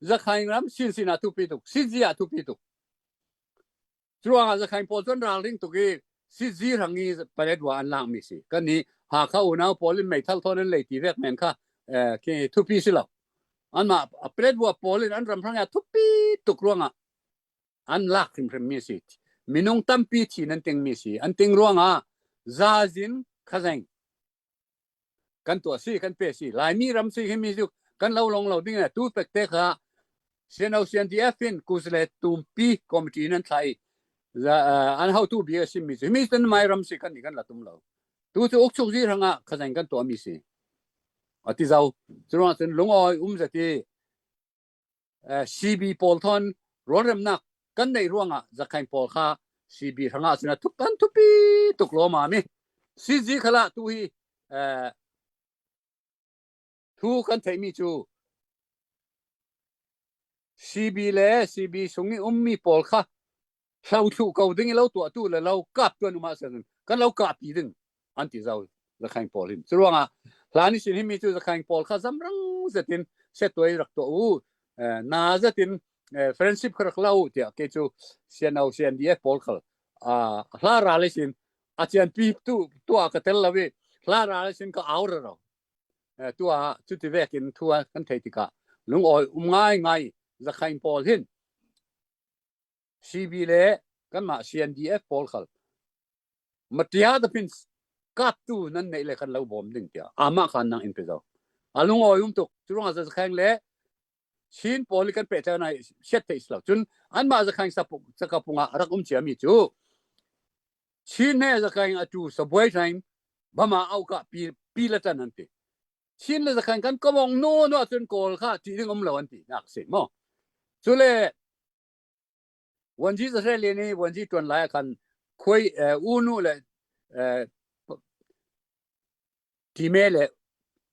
zakhain ram sin a thu pi tu sizia thu pi tu chuang za khain pol ton ral ring to ge si ji rangi palet wa an lang mi si kan ni ha kha una polin mai thal thon le ti vek men kha ke thupi silo an ma apret wa polin an ram thranga thupi tukruanga an lak rim mi si minung tampi thi nan teng mi si an teng ruanga zazin khazeng kan to si kan pe si lai mi ram si mi su kan lo long lo ding tu pek te kha senau CNDF in kusle tumpi committee nan thai an how to be a sim mi tan mai ram si kan la tum lo tu chu ok chuk ji ranga khazeng kan to mi si ati zau chuang chen lungoi zati CB polthon roram nak kan nei ruanga zakhain pol kha CB ranga sina tupan tupi tuklo ma mi CG khala tu hi thu kan thai mi chu CB le CB sungi ummi pol kha hlau thu ko ding lo tu le lo kap tu nu ma san kan lo kap pi ding anti zau zakhain polin chuanga lani sin hi mi chu zakhain pol kha zamrang zatin setoi rak to u na zatin friendship kharak lau tia ke chu sianau CNDF pol khal hla ra le sin achian pi tu ka tel lawe hla ra le sin ka aur ro tu chu ti vekin tu kan thei tika lung oi ngai zakhain pol hin CB le kan ma CNDF pol khal matia da pins kap tu nan nei le kan lau bom ding tia ama khan nang in pe zo alung oi tuk chuang za khang le chin poli kan pe ta nai set te islo chun an ma za khang sapuk sakapunga rak chia mi chu chin ne za khang atu saboi time bama au ka pi la tan anti chin le za khang kan komong no chun kol kha ti ding lo anti nak se mo chu le wanji za le ni wanji ton la kan khoi unu le ti mele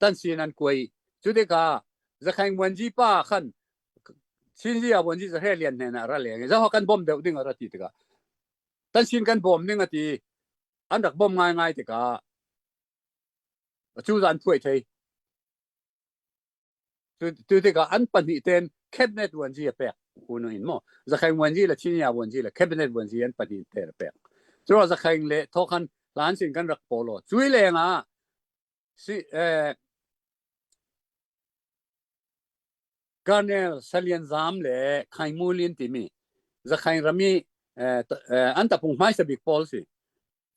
tan sin an koi chu de ka za khang wanji pa khan sin ji a wanji za lian ne na ra le za ho kan bom de ding ra ti ka tan sin kan bom ning ati an dak bom ngai ti ka chu zan phuai thei tu de ka an pan ni ten cabinet wanji a pe unu in mo za khang wanji la chin ya wanji la cabinet wanji an pan ni te pe chu za khang le tho khan lan sin kan rak polo chui le nga si Colonel Salian Zam le Khaimulin timi zakhain rami anta pung mai sa big policy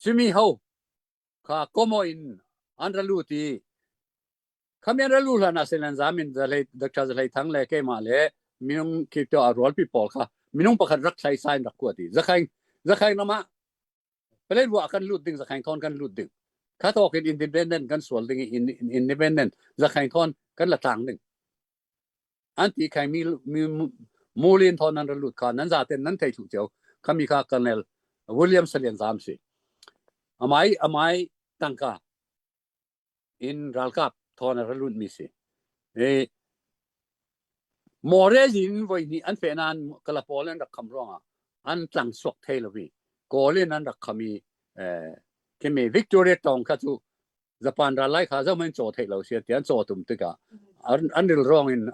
chimi ho kha komo in anraluti khamyan ralu lana Salian Zam in zalai Dr. Zalai thang le ke ma le minung ki to a role people kha minung pakhat rak sai sign rak ko ti zakhain nama pelen wa kan lut ding zakhain thon kan lut ding kha to kin independent kan sol ding independent zakhain thon kan la tang ding anti kai mi mulin thon nan lut kha nan za ten nan thei thu cheu khami kha Colonel William Salian Zam si amai tangka in ralkap thon lut mi si morezin voi ni an fe nan kala polen rak kham ronga an tlang sok thei lowi kolin an rak khami kemi Victoria tong kha chu Japan ra lai kha zaman cho thei lo sia tian cho tum tika an ril rong in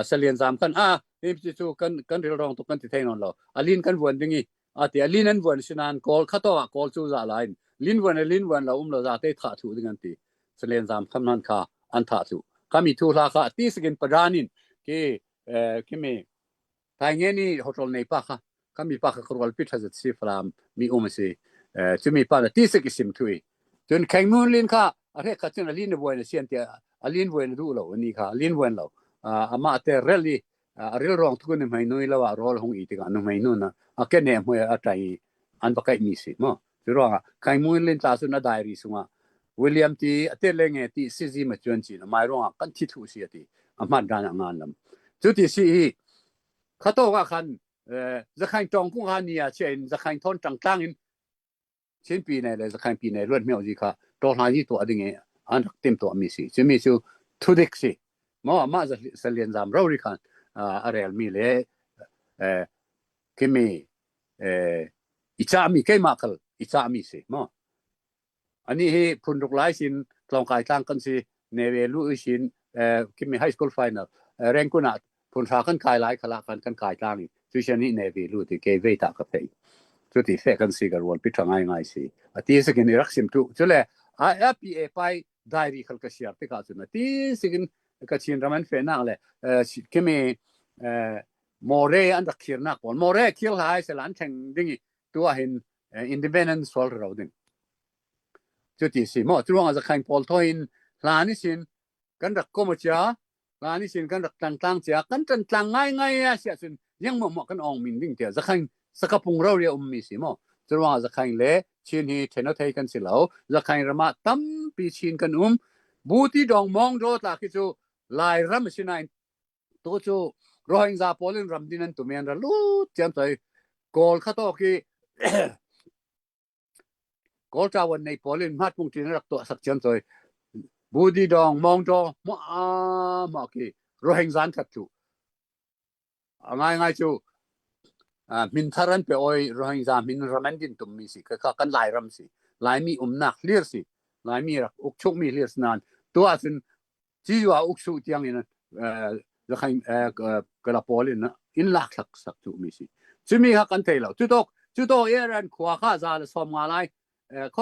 Salian Zam kan ni chu kan ril rong tu kan ti thei non lo alin kan wan dingi ati alin an wan sinan kol khato kol chu za lain lin wan lo lo za te tha thu dingan ti Salian Zam kham nan kha an tha thu kami thu la kha ti sigin padanin ke kemi tai nge ni hotel nei pa kha kami pa kha krol pit hazat si fram mi umse chumi pa ti sigisim thui chun khangmun lin kha are kha chun alin wan sian ti alin wan du lo ni kha alin wan lo ama te really real wrong tu ne mai noi lawa rol hong i tiga no mai no na akene mo atai an bakai mi si mo ro kai mu len ta su na diary sunga William ti atelenge ti CG ma chon chi na mai ro kan thi thu si ati ama dan ngan lam chu ti si khato ga khan za khain tong ku ha ni a chen za khain thon tang tang in chen pi ne le za khain pi ne ruat meo ji kha to ha ji to adinge an tim to mi si chemi chu thu dik si mo ma za Salian Zam ro ri khan arel mi le kemi ichami ke makal ichami si mo ani he phunduk lai sin klong kai tang kan si newe lu sin kemi high school final rankuna phun sa kan kai lai khala kan kai tang chu chani newe lu ti ke ve ta ka pe chu ti fe kan si gar won pi thangai ngai si ati se ken irak sim tu chule FPA ไป diary ขลกเสียร์ติกาจุนตีสิกินกะชินรามันเฟนักเลยคิมีโมเรอันรักขีรนักปอนโมเรคิลหายเสลันแข่งดิ้งตัวเห็นindependence สอลเราดิ้งจุดที่สี่มอจุดว่าจะแข่งพอลทอยน์ลานิสินกันรักก็มาจ้าลานิสินกันรักต่างๆจ้ากันต่างง่ายๆเสียสินยังเหมาะกันอองมินดิ้งเดียวจะแข่งสกัปุงเราเรียมีสิมอจุดว่าจะแข่งเล่ชินฮีเทนอเทกันสิเหลาจะแข่งระมาตั้มปีชินกันบูตีดองมองโดตาคิจูลายรำสินัยตัวจูโรฮิงญาพอลินรำดินันตุเมียนระลูเจียมใจกอลข้าตอกีกอลจาวันในพอลินมาดมุงจีนรักตัวสักเจียมใจบูตีดองมองโดมากีโรฮิงญาขัดจูง่ายจูมินทารันไปโอยโรฮิงญามินรำมันดินตุมมีสิก็กันลายรำสิลายมีนักเลียสิลายมีรักอุกชุกมีเลียสนานตัวสินจีว่าอุกสุเตียงนี่นะจะใครกระปอลินนะอินลักสักจุมีสิจิมีฮักกันเทลจุดโตเอรันขวาข้าซาลสอมงาไลเ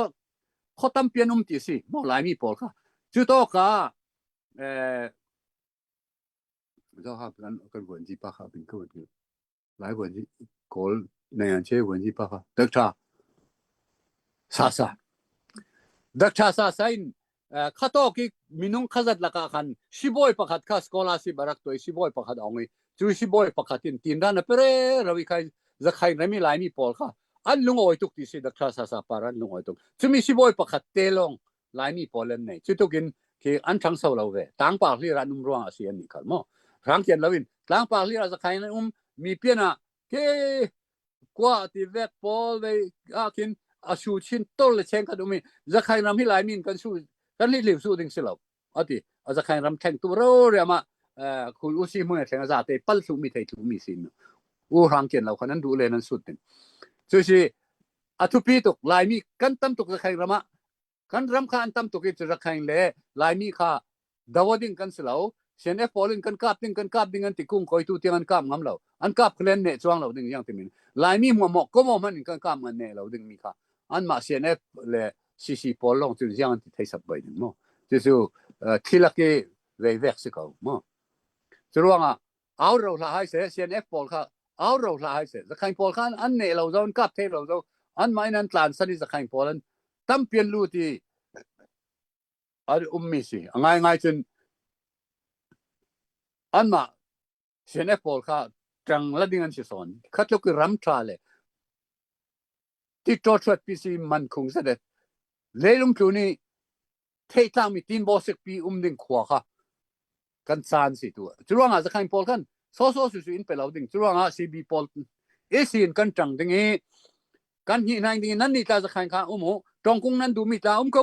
ขาตั้มเปียนุ่มตีสิมอลายมีปอลค่ะจุดโตค่ะเราครับกันวันที่ป้าค่ะเป็นก็วันที่หลายวันที่กอลในอันเช่วันที่ป้าค่ะดักชาซาดักชาซาอินข้าโตกิมินุงข้าจัดละกันชิบอยประคัดข้าสกอลาสิบารักตัวชิบอยประคัดเอาไงจูชิบอยประคัดตินด้านเปรเราวิคัยจะใครไม่มีลายมีปอลค่ะอันลุงโอยตุกที่สิดักชาซาปารันลุงโอยตุกจูมีชิบอยประคัดเตลงลายมีปอลเล่นไหนจูตุกินคืออันช่างเศร้าเราเวต่างปากที่ร้านรวงอาเซียนนี่กันมั้งครั้งเกียนเราวินต่างปากที่เราจะใครนั้นมีเพียงเกี่ยกว่าที่เวกปอลไปกินอาชูชินโตเลเชงกันมีจะใครนำให้ลายมีกันชูกันรีบสู้ดิ่งสิเราอาจะใครรำแข่งตัวเราเรียมาคุณอุซิมือแข่งอาจารย์แต่ปั้ลสู้มีไทยถูมีสินรังเกียจเราคนนั้นดูเลยนั้นสุดนึงคือทุปีตุกลายมีกันตั้มตุกจะใครรำกันรำข้าอันตั้มตุกจะใครเล่ลายมีข้าดาวดิ่งกันสิเราเชนเอฟพอลินกันกาบดิ่งกันติกุ้งคอยตู้เตียงกันกาบงำเราอันกาบเคลื่อนเนี่ยจ้วงเราดิ่งยังติมินลายมีหัวหมอกก็มองมันกันกาบมันเนี่ยเราดิ่งมีข้าอันมาเชนเอฟเลยซีพอลงจุดยังที่ไทยสับไปนึงมั้ง就是ที่ละกี่เวกสิเขามั้งจะรู้ว่าเอาเราละให้เสีย CNF พอลค่ะเอาเราละให้เสียจะใครพอลค่ะอันเนี่ยเราจะกับเทเราจะอันไม่นั้นตลาดสันนิษฐานพอลตั้มเปลี่ยนรูที่อันมีสิง่ายจนอันมา CNF พอลค่ะจังละดิ่งอันสิสอนคัดลูกรำทราเลยที่โจทย์พิธีมันคงเสด็จเลี้ยงคืนนี้เท่ตั้งมีตีนบอสปีดิ่งขวาค่ะกันซานสิตัวจุดว่าจะใครพอลกันโซสุอินไปเราดิ่งจุดว่าซีบีพอลสินกันจังดิ่งกันหินให้ดิ่งนั่นนี่ตาจะใครค่ะโมตรงกุ้งนั้นดูมีตาเขา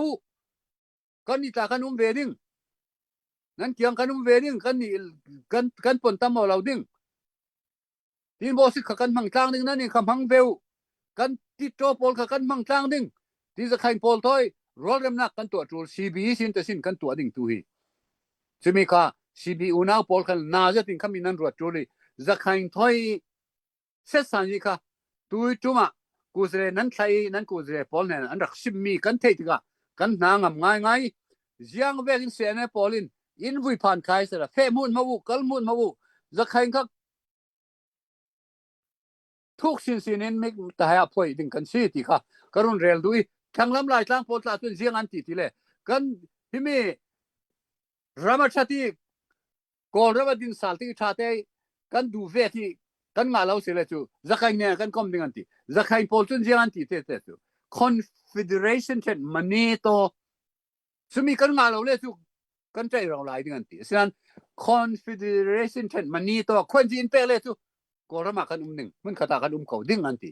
กันนี่ตากันเวดิ่งนั้นเกี่ยงกันเวดิ่งกันนี่กันปนตั้มเราดิ่งตีนบอสกันมังจางดิ่งนั่นนี่คำพังเวลกันที่โจพอลกันมังจางดิ่งที่จะใครพอลถอยรอเริ่มนักกันตัวจูซีบีสินแต่สินกันตัวดิ่งตัวฮีจะมีค่ะซีบีอุณาพอลกันน่าจะถึงคำมินันรัวจูลีจะใครถอยเสร็จสันนิค่ะตัวจุมากูจะนั้นใครนั้นกูจะพอลเนี่ยอันรักซิมมีกันเท่ดีกันนางง่ายยังเวกินเสียเนี่ยพอลินอินวุยผ่านใครเสร็จเฟมุนมาวุกัลมุนมาวุจะใครค่ะทุกสิ่งนี้ไม่แต่ให้อภัยดิ่งกันสิที่ค่ะกรุณเรลด้วยทั้งลำลายทั้งพอลตาตุนเสียงอันติเลยกันที่มีรามาชาติกอลรามาดินสัลติชาติกันดูเวทีกันงาเราเสียเลยจูจะใครเนี่ยกันคอมดิ่งอันติจะใครพอลตุนเสียงอันติเตะจู Confederation เช่นมันนี่โตสมีกันงาเราเลยจูกันใจเราหลายดิ่งอันติฉะนั้น Confederation เช่นมันนี่โตคนจีนเปเลยจูกอลรามากันหนึ่งมันขตากันเขาดิ่งอันติ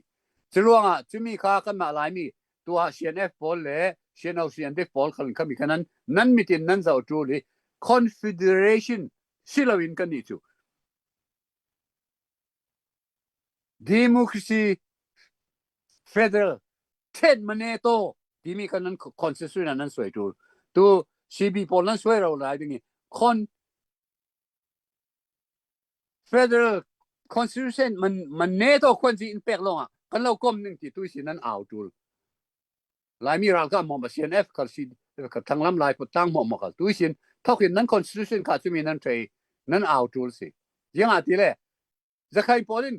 จะรู้ว่าจะมีข้ากันมาหลายมีตัว CNF พอลเลยCNF พอลเขาคำมีกันนั้นมีที่นั้นจะจูเลย Confederation สิเราอินกันนี่จู Democracy Federal เช่นมันเนี่ยโตที่มีกันนั้น Constitution นั้นสวยจูตัว CB พอลนั้นสวยเราหลายดิ่งFederal Constitution มันเนี่ยโตคนจีนเปกลงอ่ะกันเราก้มหนึ่งที่ตัวสินั้นเอาจูหลายมีเราก็มองว่า CNF กับ กับทางลำลายปุตั้งหมอกตุยสินทอกเห็นนั้น constitution ค่ะจะมีนั้นเทนั้นเอาจูลสิยังอาทิเลยจะใครพอลิน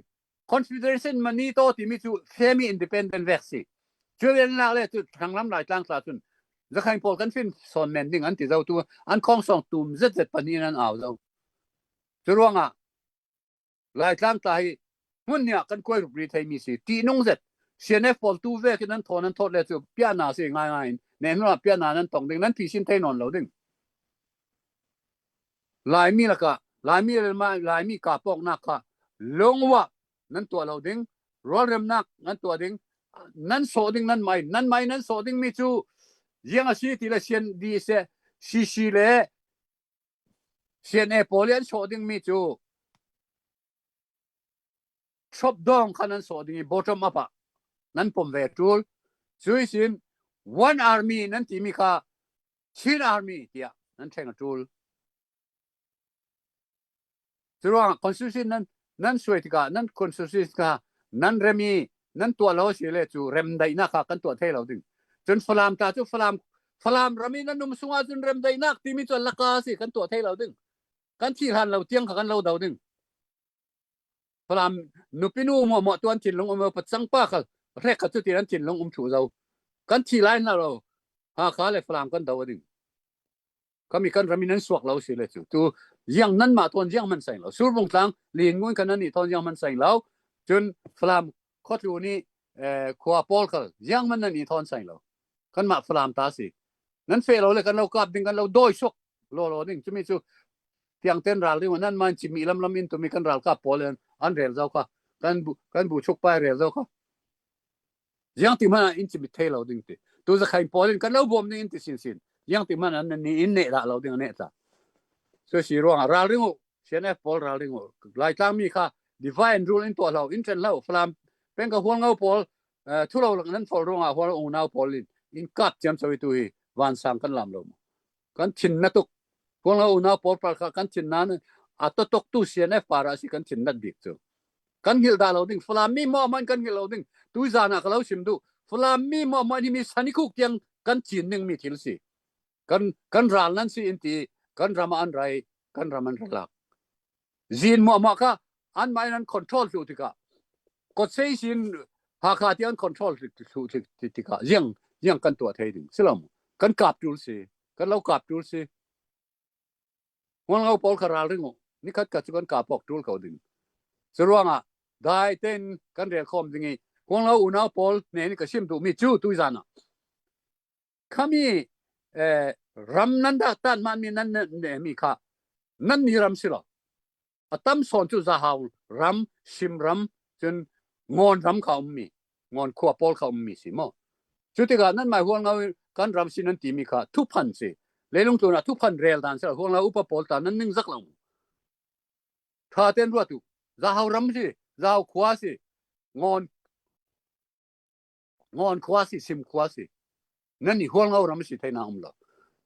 confederation มันนี่โตที่มีจู semi independent เวกสิช่วยเรียนนักเลยจุดทางลำลายตั้งตาจุนจะใครพอกันฟินส่วนแมนดิ้งอันที่เราตัวอันของสองตุ่มเจ็ดปนีนั้นเอาเราจะร้องลายตั้งตาหุ่นเนี่ยกันกล้วยรูปรีไทยมีสิตีนงเจ็ดเสียนฟอลตูเวกนั้นทอนั้นทอดเลยจูเปียนาสิง่ายๆเนี่ยว่าเปียนานั้นตรงดึงนั้นพี่สินไทยนอนเราดึงลายมีละก็ลายมีเลยมาลายมีกาปอกนักค่ะลงว่านั้นตัวเราดึงร้อนเริ่มนักนั้นตัวดึงนั้นโซดึงนั้นไม่นั้นโซดึงมีจูยังอาชีพที่ละเชียนดีเสซีเล่เชียนเอโปเลียนโซดึงมีจูชอบดองขนาดโซดึง bottom up นั้นผมเวทูลช่วยสิน one army นั้นที่มีค่ะชิน army ที่นั้นใช่กับทูลจะว่า constitution นั้นช่วยที่กันนั้น constitution ค่ะนั้นเรมีนั้นตัวเราเสียเลยจูเรมได้นักค่ะกันตัวเทเราดึงจนฟลามตาจูฟลามเรมีนั้นนุ่มสุงาจนเรมได้นักที่มีตัวลักกาสิกันตัวเทเราดึงกันที่หันเราเตียงกันเราเดาดึงฟลามนุปินูหมอตัวอันถิ่นลงมาปัดสังปากแรกก็จุดที่นั้นถิ่นลงชูเรากันที่ไล่เราหาขาเลยฟลามกันเดาดึงก็มีกันเรมีนั้นสวกเราเสียเลยจูตัวยังนั้นมาทวนยังมันใส่เราสู้บงกลางเลียงงวนกันนั้นนี่ทวนยังมันใส่เราจนฟลามข้อทูนี้ขวาปอลกันยังมันนั่นนี่ทอนใส่เรากันมาฟลามตาสินั้นเฟลเราเลยกันเรากลับดึงกันเราโดยชกโลดึงจะมีจูเตียงเต้นรัลที่วันนั้นมันจะมีลำอินตัวมีกันรัลกับปอลอันเรลเจ้าค่ะกันบูชกไปเรลเจ้าค่ะยังที่มันอินจะมีเทเราดึงติตัวจะใครปอลกันเราบวมนี่อินที่สินยังที่มันนั้นนี่อินเนตเราดึงเนตจ้ะส่วนสีร่วงรัลดึงเช่นปอลรัลดึงหลายครั้งมีค่ะ divine rule อินตัวเราอินเทนเราฟลามเป็นกับหัวเงาปอลทุเราหลังนั้นฟอลร่วงหัวองค์นาวปอลินอินกัดจำสวิตุยวันสังกันลำลมกันชินนัตุกหัวเงาองค์นาวปอลปลากันชินนั้นอัตตกตุเสียนฟาราสิกันชินนัดดิกจูกันหิลดาเราดึงฟลามมีมอมันกันหิลเราดึงตุยจานักเราชิมดูฟลามมีมอมันที่มีสันนิคุกยังกันชินหนึ่งมีทิลสิกันรัลนั้นสิอินตีกันรามาอันไรกันรามันรักจีนมอค่ะอันไม่นั้นคอนโทรลสุติกะกดเสียสินหากาที่อันคอนโทรลสุติกะยังกันตัวเทดึงสลัมกันกลับจูลสิกันเรากลับจูลสิวันเราปอลคาราเรื่องนี่คัดกัดกันกลับปอกจูลเขาดึงสรุปว่าได้เต้นกันเรียกคอมดึงงี้วันเราอุณาปอลเนี่ยนี่ก็ชิมดูมีจูตุยจานะขามีรัมนันดาตันมันมีนั่นเนี่ยมีค่ะนั่นนี่รัมสิล่ะตั้มสอนจูจะหาวรัมชิมรัมจนงอนรัมเขามีงอนขวบปอลเขามีสิมั้งจุดที่กันนั้นหมายหัวเรากันรัมสินันตีมีค่ะทุกพันสิเลยลงตัวนะทุกพันเรียลดันสิหัวเราอุปปอลตานั้นนึ่งสักลงถ้าเต้นรัวตุจะหาวรัมสิจะหาวขวาสิงอนขวาสิชิมขวาสินั่นนี่หัวเรารัมสิไทยน้ำละ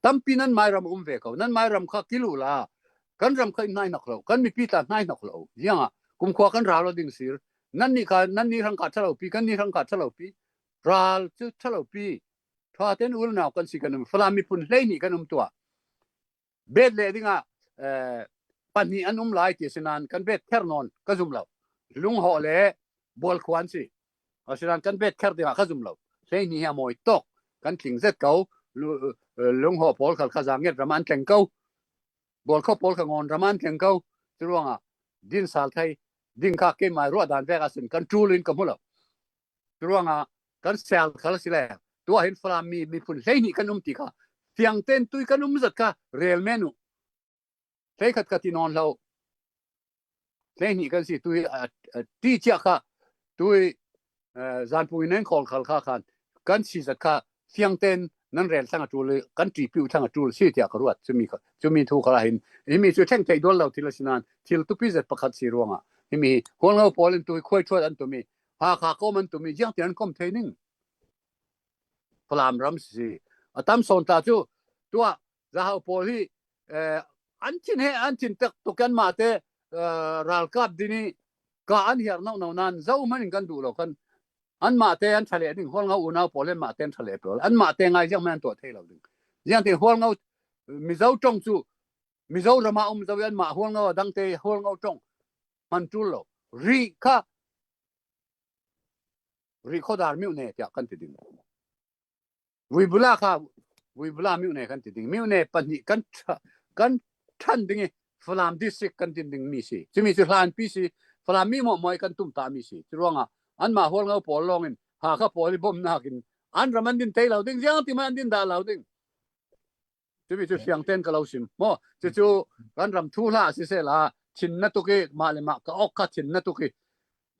ตั้มปีนั้นไม่รัมเวกเขานั้นไม่รัมข้ากิโลละกันรำเคยนายนักเรากันมีปีตานายนักเรายังกุมขวากันราวเราดึงสินั่นนี่ค่ะนั่นนี่รังกัดเท่าปีกันนี่รังกัดเท่าปีราวจุดเท่าปีถ้าเต้นอุ่นหนาวกันสิกันฟลามีปุ่นเล่นี่กันตัวเบ็ดเลยดิ้งปันนี้อันหลายที่สนานกันเบ็ดแค่นอนก็ซุ่มเราลุงห่อเล่บอลควันสิสนานกันเบ็ดแค่เดียวก็ซุ่มเราเล่นี่ฮะมวยตกกันขิงเสร็จเขาลุงห่อพอลขัดขจางเงี้ยประมาณแข่งเขาบอลเข้าปอลขงอนรามันแข่งเขาจะรู้ว่าดินสาลไทยดินข้าเกมมารัวดานแวกสินกันจูลินกับมุลจะรู้ว่ากันเซลเขาสิแหละตัวเห็นฟลามีปุ่นเลยนี่กันติค่ะเสียงเต้นตุยกันจัดค่ะเรียลเมนูเลยขัดกันที่นอนเราเลยนี่กันสิตุยตีเจ้าค่ะตุยจานปุยนั่งคอลขัดกันกันสิจัดค่ะเสียงเต้นนั่นเรียนทั้งจูเลยกันจีพิวทั้งจูสิที่อากรวดจะมีทุกข์อะไรเห็นมีช่วยแท่งใจดอลเราทีละสินานทีละตุพิเศษประคัดสีรวงมีคนเราพอเล่นตัวคุยช่วยอันตัวมีหาขาก็มันตัวมียังที่อันคอมเทนิ่งพลามรัมสีตั้มสอนตาจูตัวจะเอาพอที่อันชินตกกันมาเตรัลกับดินีก็อันเหียร์นานเจ้ามันกันดูเรากันอันมาเตอันทะเลดึงคนเราอุณาพอเล่นมาเตนทะเลเปล่าอันมาเตงไงยังมันตัวเทเราดึง yang te hol ngau mi zau tong chu mi zau rama zau yan ma hol ngau dang te hol ngau tong man tu lo ri khodar miu ne tia kan ti ding wi bula miu ne kan ti ding miu ne pan ni kan than ding flam district kan ti ding mi si chimi chu hlan pi si flam mi mo moi kan tum ta mi si chuanga an ma hol ngau pol longin ha kha poli bom nakin an raman din te lo ding yang ti man din da lo ding chimi chu siang ten ka lo sim mo chu kan ram thu la si se la chin na tu ke ma le ma ka ok ka chin na tu ke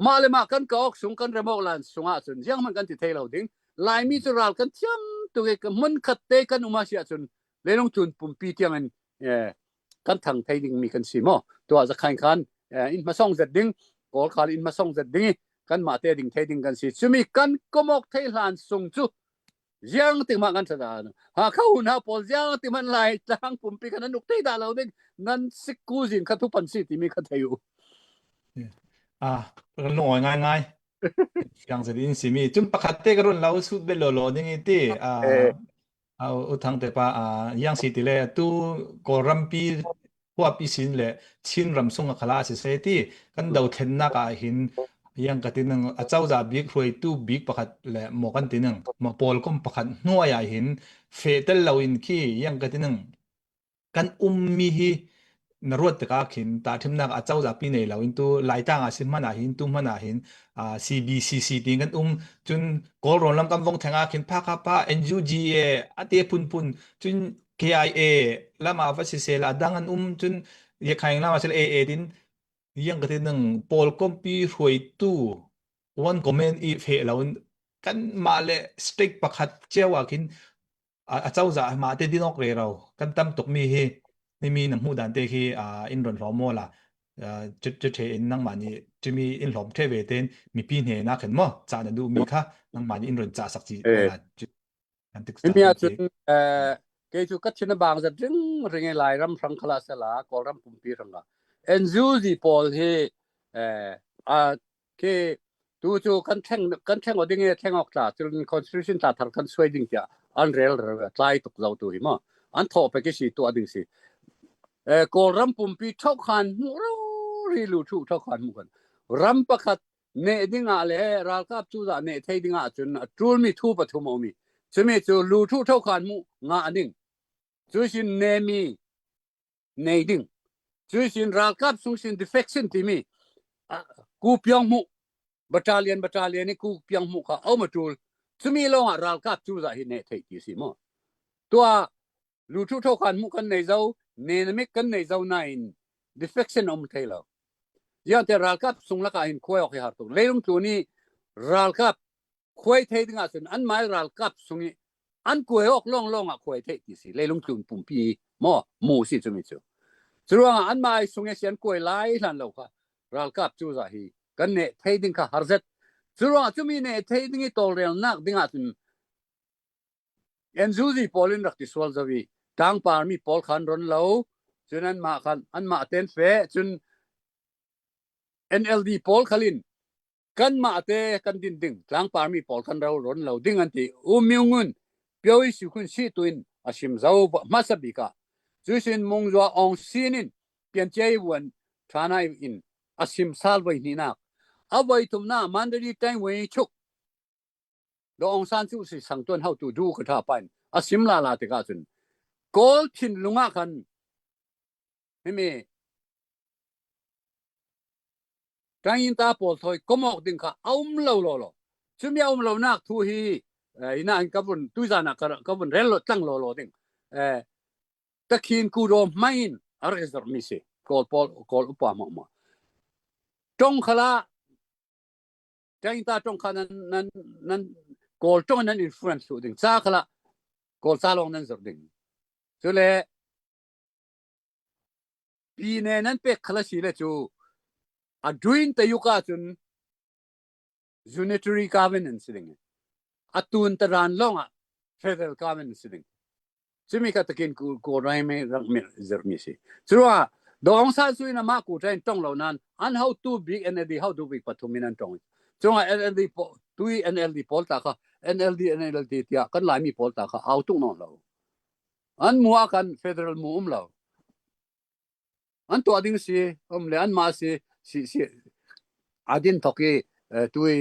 ma le ma kan ka ok sung kan remok lan sunga chun yang man kan ti te lo ding lai mi chu ral kan cham tu ke mun khat te kan uma sia chun lelong chun pum pi tiang an kan thang thai ding mi kan si mo to za khan in ma song zat ding kol khal in ma song zat ding kan ma te ding thai ding kan si chumi kan komok thai hlan sung chu yang ti ma kan sa da ha khau na pol yang ti man lai tang pum pi kan nuk thai da lo ding nan sikku jin kha thu pan si ti mi kha thayu kan loง่ายๆyang sedin simi chum pakhat te karon lau sut be lo ding ti au uthang te pa yang si ti le tu koram pi huwa pi sin le chin ram sung khala si se ti kan dau thlen na ka hin yang ka tinang achau za big hroi tu big pakhat le mo kan tinang ma pol kom pakhat hnuai ya hin fe tel lo in ki yang ka tinang kan mi hi narot ta ka khin ta thimna achau za pi nei lo in tu lai tang a sim mana hin tu mana hin CBCC ting kan chun kol ron lam kam vong thanga khin pha kha pa NUGA ate pun chun KIA lama fa si se la dangan chun ye khaing lama sel AA din yang ka tinang pol kom pi hroi tu one comment i phe lo kan ma le strict pakhat chewa khin achau za ma te dinok re ro kan tam tok mi hi ni mi nam hu dan te khi in ron ro mo laจุดเทนนังมานี่จะมีอินหลอมเทเวเตนมีปีนเฮนักเห็นมั้ยจานดูมีค่ะนังมานี่อินรนจ่าสักจีอันตึกมีอาจุดเกจูกัดชินบางจะดึงเรื่องไล่รำสังขลาสลากอลรำปุ่มปีรังอ่ะเอ็นซูซีพอลที่เกจูกันแท่งว่าดิ้งแท่งออกจากจน constitution ตัดทางกันช่วยดิ้งจ้ะอันเรลไล่ตกเราตัวหิมะอันทอไปกี่สิตัวดิ้งสิกอลรำปุ่มปีเท่ากันรีลูทูเท่ากันมุกันรำประคัดเนดิ้งอะไรรัลกับจูดาเนเทดิ้งอ่ะจนจูมีทูปฐุมมีจะมีจูลูทูเท่ากันมุงาดิ้งจูสินเนมีเนดิ้งจูสินรัลกับจูสิน defection ที่มีกูเปียงมุบัตตาเลียนนี่กูเปียงมุค่ะเอามาจูจะมีลงอ่ะรัลกับจูดาเนเทที่สิมั้งตัวลูทูเท่ากันมุกันในเจ้าเนนมิกันในเจ้าdefection เทลายังแต่รัลกับส่งละกันหินคุยออกให้หาตัวเลยลงตัวนี้รัลกับคุยเทดิ้งอ่ะส่วนอันหมายรัลกับส่งอันคุยออกล่องอ่ะคุยเทที่สิเลยลงตัวปุ่มปีหมู่สิจะมีส่วนอันหมายส่งเสียนคุยไล่หลันเราค่ะรัลกับจูจ่าฮีกันเนี่ยเทดิ้งค่ะฮาร์เซตส่วนจะมีเนี่ยเทดิ้งตัวเรียนนักดิ้งอ่ะส่วนเอ็นซูซีพอลินรักที่สวลจะวีทางปาร์มีพอลขันรอนเราจนอันมาเต้นเฟจน NLD พอลขัลินกันมาเตะกันดิ้งทางปาร์มีพอลขันเรารอนเราดิ้งอันที่มิวงุนเปียวอิสุขุนชีตุนอาชิมเจ้ามาสบิกาจุสินมงจัวองซีนินเปลี่ยนใจวันทานายอินอาชิมซาลไว้นี่นักเอาไว้ทุ่มหน้ามันได้ใจไว้ชุกดองซานจุสิสังต้นเขาตูดูกระทาปันอาชิมลาติกาจุนกอลชินลุงอาคันไม่มีจังอินตาปอลทอยก็มอกดิ้งค่ะเอาเราชุมยาวเรานักทูฮีอินากับบุญตุจานักกับบุญเรลตั้งเราดิ้งตะคินกูโดมไม่อินอะไรสักมิสิกอลอุปมาจงขลาจังอินตาจงขลานั้นกอลจงนั้นอินฟลูเอนซ์สุดดิ้งซาขลากอลซาลงนั้นสุดดิ้งสุเลปีนั้นเป็กขลาสิเลจูดุยนตะยุกาจุน unitary governance ดิ้งตุนตะรานลงfederal governance ดิ้งจะมีกตะกินกูไรไม่รักไม่เจอมิสิชัวร์ดองซาซุยนะมากูใจตรงเหล่านั้นอัน how to big NLD how to big ปฐุมนันตรงชัวร์ NLD ตุย NLD พอลตาค่ะ NLD ที่กันหลายมีพอลตาค่ะเอาตุ้งนอนเรา อันมัวกัน federal มูเราอันตัวดิ่งสิเลอันมาสิอาดินทกีตุย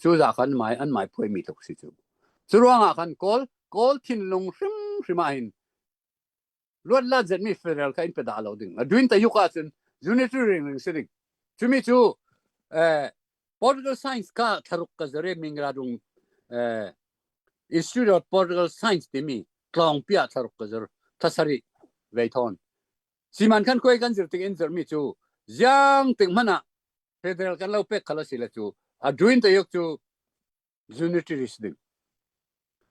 จูจากันหมายอันหมายพวยมีตกสิจูรวงกันกอลทินลงริมาหินล้วนลาดเจ็ดมี federal กันเป็นดาเราดิ่งดุนแต่ยุคอาจจะ unitary ring สิดิ่งจุมิจูpolitical science ก็ทารุกกระเรื่องมิงราดุงInstitute of Political Science ที่มีกลองเปียทารุกกระเรื่องทัศริเวทอนสิมันคันคุยกันจุดที่อินเตอร์มิจูยังถึงมันอ่ะ federal กันเราเป็กขลังสิละจูดุนแต่ยุคจู unitary สิดิ่ง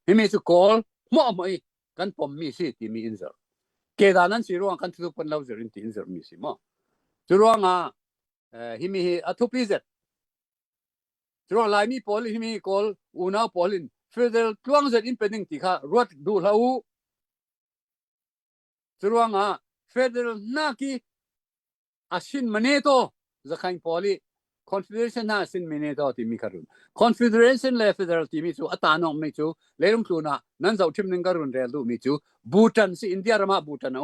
ที่มีจู call มั่วไม่กันผมมีสิที่มีอินเตอร์เกดานั้นสิรวงกันทุกคนเราจะรินที่อินเตอร์มีสิมั่วจุรวงที่มีอัตุพิเศษจุรวงลายมีพอลิที่มี call อุณาพอลิน federal กลางจะอินเป็นดิ่งที่ข้ารวดดูเราจุรวงfederal นักที่อาชินมันเนโตจะขังพอลิ confederation น่าสินมันเนโตที่มีการุน confederation และ federal ที่มีจูอัตานอมมีจูเลรุ่มตูน่ะนั่นจะทิมนึงการุนเรียลดูมีจูบูตันสิอินเดียรามาบูตัน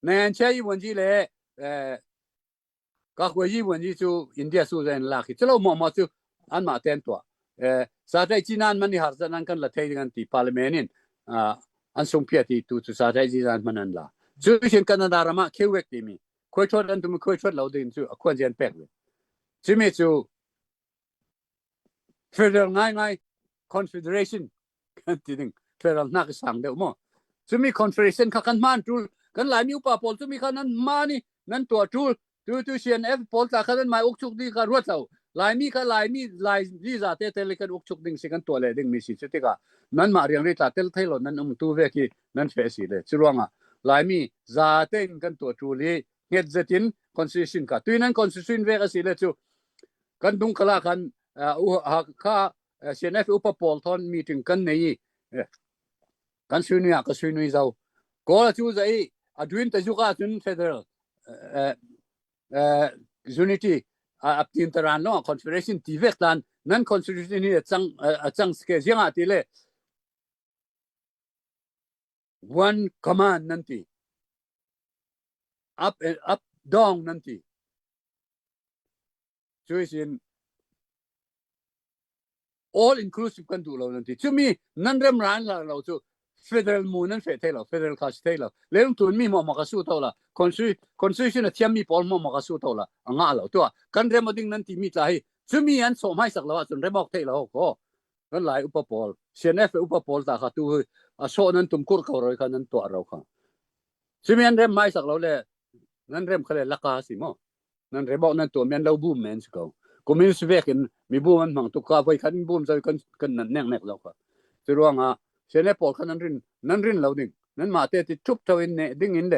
ในอันเช่ยวันที่เลยก็คุยวันที่จูอินเดียสู้กันลักที่เราหมอจูอันมาเต็มตัวสาธารณจีนันมันนี่หาจะนั่งกันละเที่ยงกันที่พาร์ลิเมนต์อันส่งเพียรที่ตัวสาธารณจีนันมันนั่นละจูเช่นกันนาดารามาเขียวเวกที่มีคุยชดอันตุมคุยชดเราเดินจูควรจะเป็นเลยจูมีจู federal ง่าย confederation กันที่นึง federal นักสังเดียวมั้งจูมี confederationกันมันจูกันหลายมีอุปกรณ์จูมีกันนั้นมานี่นั่นตัวจูเชียนพอลตากันนั้นมาอุกชุกดีกันรวดเราหลายมีดีจ่าเตะเลยกันอุกชุกดิ่งสิกันตัวเลยดิ่งมีสิทธิ์ก็นั่นมาเรียงริตาเตลเทลนั่นตัวเวกีนั่นเฟสิเลยจุรวงหลายมีจ่าเตะกันตัวจูลีเฮ็ดเจติน constitution ก็ตัวนั้น constitution เวกสิเลยจูกันดุงขลากันข้าเชียนอุปปอลทอนมีถึงกันนี้กันซุนุยก็ซุนุยเจ้าก็จูใจดุนแต่จุกาจุน federal unity อัพทีนตรานน้อง confederation ที่เวกตันนั่น constitution นี่จังสเกจยังอาทิเลย one command นั่นที่ up down นั่นที่ช่วยสิน all inclusive กันดูเรานั่นที่ช่วยมีนั่นเริ่มร้านเราช่วย federal มูนั่นเฟดให้เรา federal คาสให้เราเรื่องตัวมีมากระสู้เท่าละ constitution เทียมมีพอลมากระสู้เท่าละง่าเราตัวกันเริ่มดิ่งนั่นที่มีใจช่วยมีอันสมัยสักแล้วจนเริ่มบอกให้เราก็กันหลายอุปปอลเชียนอุปปอลตาขาตัวโซนั้นตุ่มคุรเขาเลยกันนั่นตัวเราค่ะช่วยมีอันเริ่มไม่สักแล้วเลยนั่นเริ่มเขาเลยลักกาสิมั้งนั่นเริ่มบอกนั่นตัวมีอันเราบูมแมนส์เขาก็มีสเวกินมีบูมมันมั่งตุกข้าไปขันบูมใจกันนั่นแน่เราค่ะจะรู้ว่าเช่นพอลนั้นรินเราดิ่งนั้นมาเตะที่ชุบทวินเนี่ยดิ่งอินเด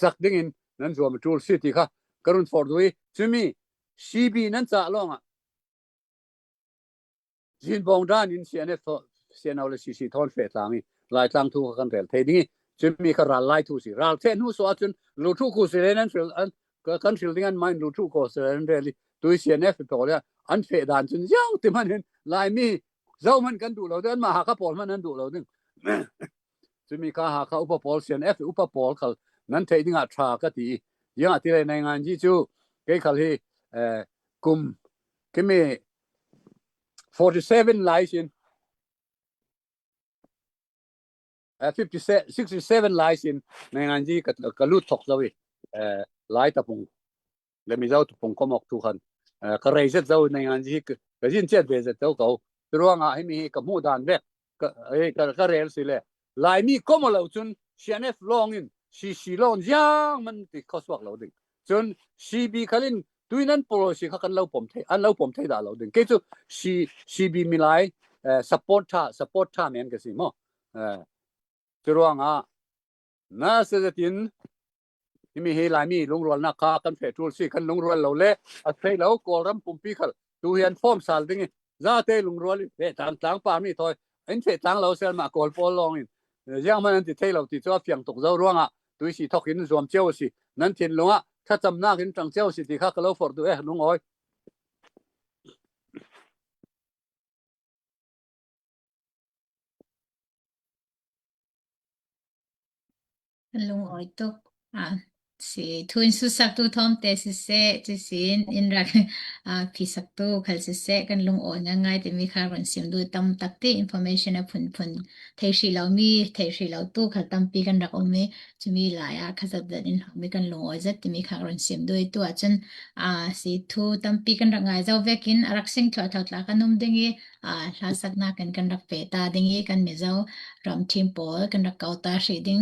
สักดิ่งอินนั้นส่วนมาจูลซิตี้ค่ะกรุณฟอร์ดวีช่วยมีซีบีนั้นจะลองจินบองด้านอินเซียนเอาเลยซีทอนเฟตลางี้ลายทางทุกกันเรลเทดิ้งช่วยมีกระไรลายทุสิรัลเทนหูสวัสดิ์ลูทุกุสิเรนันฟิลอันกันฟิลดิ้งอันไม่ลูทุกุสิเรนันเรลี่ตัวเซียนไปเลยอันเฟดานจนยังที่มันเห็นลายมีเจ้ามันกันดูเราเดินมาหาข้าพอลมันนั้นดูเราดึงจะมีข้าหาข้าอุปปอลเซียนอุปปอลเขานั้นเทดิ้งอัตราก็ตียังอัติเลยในงานที่จูเกี่ยวกับที่กุมที่มี47 license 67 license ในงานที่กับลูกถกเราหลายตะปงและมีเจ้าตะปงก็มอกทุกคนก็เรย์เจ้าในงานที่ก็ยินเจ็ดเบสเจ้าเขาตัวงาให้มีกับมูดานเวกก็เรย์สิเลยหลายมีก็มาเราจนเชียนลองอินชีลองยังมันติดข้อสวกเราดึงจนชีบีคันด้วยนั้นโปรสิเขากันเราผมเทอันเราผมเทด่าเราดึงเกี่ยวชีบีมีหลายsupport ท่าเหมือนกันสิมั้งตัวน่าเสียดายที่มีเฮลายมีลงรวนนักข่ากันเฟทูลสิกันลงรวนเราเล่อัดเฟเราโกรำปุ่มปีขัดดูเห็นฟอร์มสาลดึงจ้าเตลงรวนต่างป่ามีถอยอินเฟต่างเราเสียมาโกลปอลลองอินยังมันติดเทเราติดจ้าเพียงตกเจ้าร่วงดูสิทอกหินรวมเจ้าสินั่นเทียนลงถ้าจำหน้าหินจังเจ้าสิที่ข้าก็เราฟอร์ดูลุงอ้อย กันลุงอ้อยตกสิทุนสุสักตุทอมเตสิเสจิสินอินรักพิสักตุคัลสิเสกันลุงอ้อยง่ายๆแต่มีค่ารันซิมดูตำตักติ information พุนเทชีเรามีเทชีเราตู้คัลตำปีกันรักอมจะมีหลายคัสดันมีกันลุงอ้อยจะมีค่ารันซิมด้วยตัวจนสิทุตำปีกันรักง่ายจะเวกินรักสิ่งทั่วทัศน์กันนุ่มดึงลาสักนักกันรักเปตาดึงกันมีเจ้ารำทีมโปกันรักเกาตาชีดิง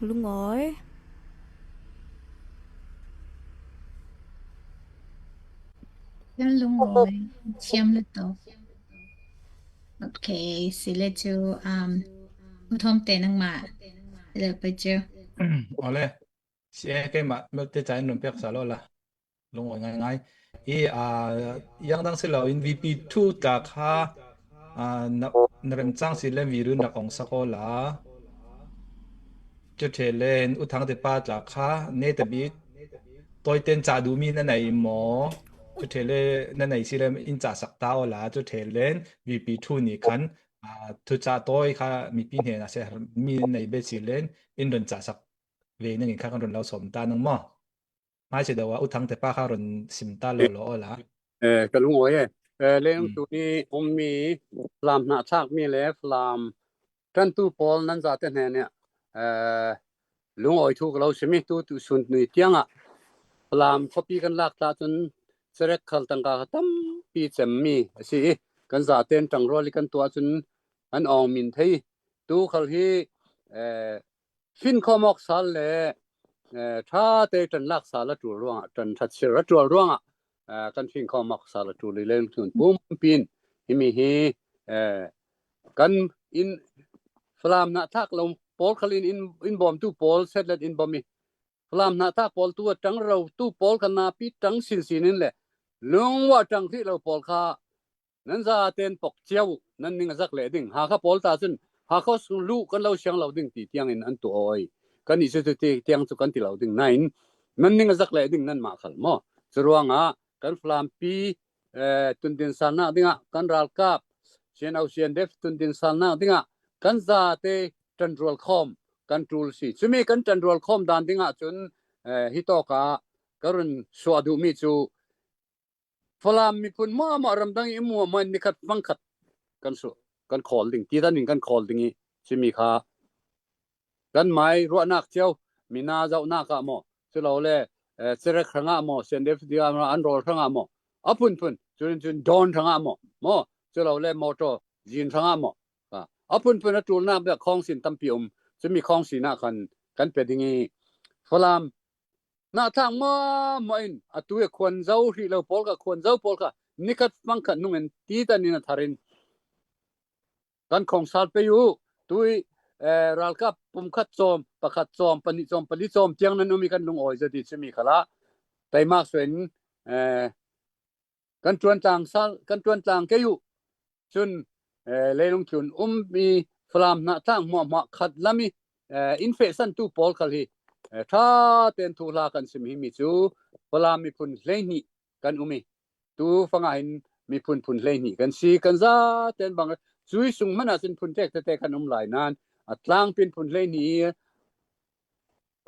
ลุงอ้อย Kan lung oi chiam le to Okay sile chu u thom te nang ma le pa chu เอาเลยเสียแกมาเมื่อใจหนุ่มเปียกสาลละลงง่ายๆยังดังสิเรา in VP2 จากค่านเริ่มจ้างสิเล่นวิรุณของสกอลาจุดเทเลนอุทังเตปาจากค่าเนตบิดตัวเต็นจ่าดูมีนั่นไหนหมอจุดเทเลนั่นไหนสิเล่นอินจ่าสักตาอลาจุดเทเลน VP2 นี่คันทุจ่าตัวค่ะมีปีเห็นนะเสียมีในเบสิเลนอินโดนจ่าสักเวนึงค่ะกันเราสมตานังหมอไม่ใช่เดี๋ยวว่าอุทังเตปาค่ะรนสิมตาโลโลละก็ลุงอ้อยเรื่องตัวนี้ผมมีฟลามหน้าทากมีแล้วฟลามกันตู้ปอลนั้นจะเต็นเนี่ยลุงอ้อยถูกเราใช่ไหมตู้สุนทรีเตียงฟลามพอปีกันลากตาจนเสร็จขัลตังกาตั้มปีเจมมีสิกันจะเต็นจังรอลิกันตัวจนอันอองมินที่ตู้ขัลที่ฟินคอมอกสัลเลยถ้าเตจันลักษาละตัวร่วงจันทัดเชื่อตัวร่วงกันฟินคอมอกสัลตัวเล่นทุนปุ่มปินที่มีกันอินฟลามหน้าทักลงปอลคลินอินบอมตู้ปอลเสร็จแล้วอินบอมมีฟลามหน้าทักปอลตัวจังเราตู้ปอลกันนาปีจังสินนี่แหละลงว่าจังที่เราปอลค่านั้นจะเต็นปกเจียวนั้นนิ่งสักเลยดิ่งหาข้าปอลตาจนหาเขาสู้ลูกกันเราเชียงเราดิ่งตีเตียงอินอันตัวอ้อยกันนี่สุดที่เตียงสุกันที่เราดิ่งนั่นนั้นนิ่งสักเลยดิ่งนั่นมาขัลมอสรวงกันฟลามปีตุนดินสานาดิ่งกันรัลกับเชียนเอาเชียนเดฟตุนดินสานาดิ่งกันจะเตจันทรัลคอมกันทรูลสิซึ่งมีกันจันทรัลคอมดันดิ่งจนฮิตอกะการุนสวัสดุมิจูฟลามมีปุ่นมารำดังอิมัวมันนิคัดฟังขัดกันสุกันคอลดิ่งที่ด้านนี้กันคอลดิ่งซึ่งมีค่ะกันไม่รัวนักเจ้ามีนาเจ้านักอะโมซึ่งเราเล่เสร็จครั้งอะโมเซนเดฟเดียร์อันโรลครั้งอะโมปุ่นจนดอนครั้งอะโมซึ่งเราเล่มอเตอร์จีนครั้งอะโมปุ่นนะจูนน้ำแบบคลองสินตั้มปีซึ่งมีคลองสินกันเป็นดิ่งฟลามหน้าทางมาอินตัวควรเจ้าที่เราปอลกับควรเจ้าปอลกับนิคัดฟังขัดนุ่งเงินที่ตอนนี้นะทารินกันของสารไปอยู่ตัวรัลกับปุ่มขัดโจมประขัดโจมปนิโจมเจียงนั้นมีกันลุงอ้อยจะติดจะมีขละแต่มากส่วนกันจวนจางสารกันจวนจางแกอยู่จนเลยลงทุนมีฟลามหน้าทางมาขัดแล้วมีอินเฟชั่นตัวปอลกันที่ถ้าเต็นทุลากันสิมีจูฟลามมีพุ่นเลนี่กันมีตัวฟังไงมีพุ่นเลนี่กันสีกันซาเต็นบางจุยสุงมันอาจจะพุ่นเตะกันหลายนานอัตลางเป็นพุ่นเลนี่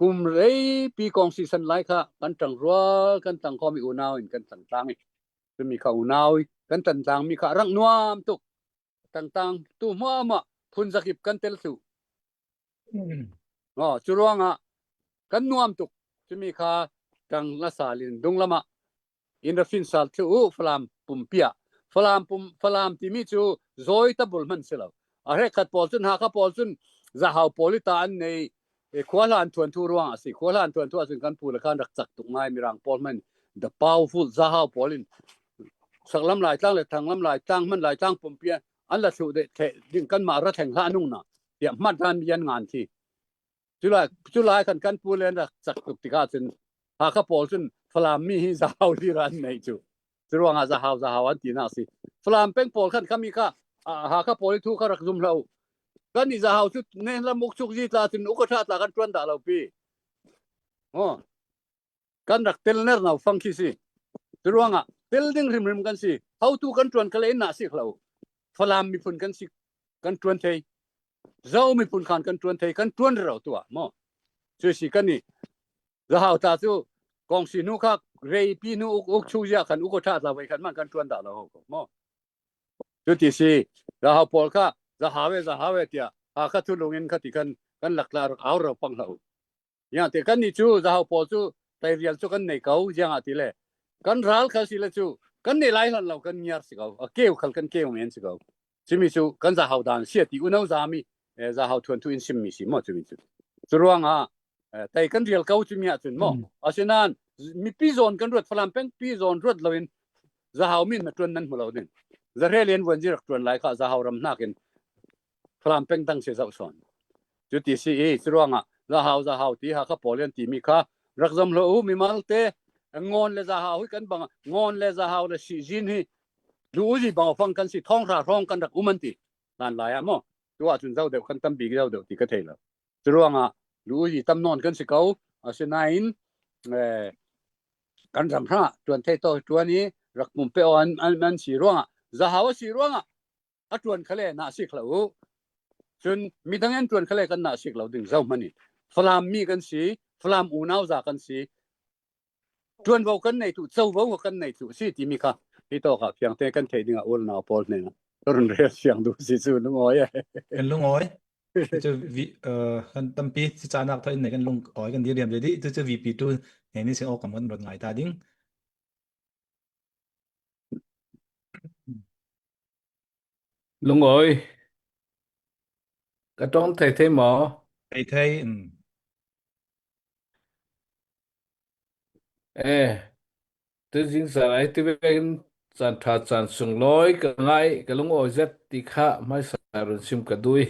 กุมเลยปีกองซีซันไลค่ะกันจังรัวกันตังคอมีอุณาวกันต่างๆจะมีข้าวอุณาวกันต่างๆมีข้ารังนวมตุกต่างๆตัวมาพุ่นสกิบกันเตลสูจุรวงกันนวมตุกจะมีข้าจังละสาลินดงละมาอินเดฟินซัลทูฟลามปุ่มเปียฟลามที่มีจูโซยตะบุลมันเสลาอะไรขัดปอลซุนหาขัดปอลซุนจะหาปอลิตาอันในขวาลานทวนทูรวงสิขวาลานทวนทูซึ่งกันพูดกันรักจักตุกง่ายมีรังปอลมัน the powerful จะหาปอลินสักลำลายตั้งเลยทางลำลายตั้งมันลายตั้งปุ่มเปียอันละสุดเดดิ่งกันมาระแทงละนุ่งนะเดี๋ยวมัดกันยันงานที่จุลายกันพูดเลยรักจักตุกติกาซึ่งหาขัดปอลซุนฟลามมีจะหาที่รันในจุรวงจะหาอันที่น่าสิฟลามเป็นปอลขันขามีค่ะหาข้าปอลิทูข้ารักซุมเรากันนี่จะหาชุดเนี่ยละมุกชุกจีตาถึงอุกชาตากันจวนตาเราปีกันรักเทลเนอร์น่าฟังคิสิจุรวงเทลดิ้งริมกันสิเขาตูกันจวนกันเลยน่าสิเราฟลามมีพุ่นกันสิกันจวนเทยเจ้ามีพุ่นกันจวนเทยกันจวนเราตัวช่วยสิกันนี่จะหาตาจูกองสินุข้าเรย์ปีนุอุกชูยากันอุกชาตาไว้กันมันกันจวนตาเราจุดที่สี่จะหาปอลค่ะจะหาเวเตียหาข้าทุลงเงินข้าที่กันหลักลาเอาเราปังเราอย่างที่กันนี่จูจะหาปอลจูแต่เรียนจูกันในเขาอย่างที่เลยกันรัลข้าสิละจูกันในไล่หันเรากันยาสิเขาเกี่ยวขันกันเกี่ยวเงินสิเขาจิมิจูกันจะหาด่านเสียที่อุณหภูมิจะหาทวนทุนซิมมิสิจุมิจู Suruanga tai kan real kau chimia chun mo asinan mi pizon kan rot falam peng pizon rot loin zahaw min na tun nan mulawdin zarhelian wanjir tun lai kha zahaw ram nakin falam peng tang se zaw son juti si suruanga zahaw ti ha kha polian ti mi kha rakzam lo mi malte ngon le zahaw kan bang ngon le zahaw le si jin hi luji bang fang kan si thong ra rong kan rak umanti lan lai mo tuwa chun zaw de kan tam bi zaw de ti ka thela suruanga luji tam non kan si kau asinain kan ram hra tuan thei to tuani rak mum pe an si ruanga zahaw si ruanga atun khale na si khlau chun mi dangen tuan khale kan na si khlau ding zaw mani flam mi kan si flam unaw za kan si tuan vo kan nei tu chau vo kan nei tu si ti mi kha hi to kha fyang te kan thei dinga ol na pol ne na ron re fyang du si chu lu ngoi kan lung oi chu vi kan tampi si chanak thain ne kan lung oi kan diam de di chu VP2 ne ni se ok kam kan rot ngai ta ding lung oi ka tong thei mo thei tu jing sa ai tu ben chan tha chan sung loi ka ngai ka lung oi zet ti kha mai sa run sim ka dui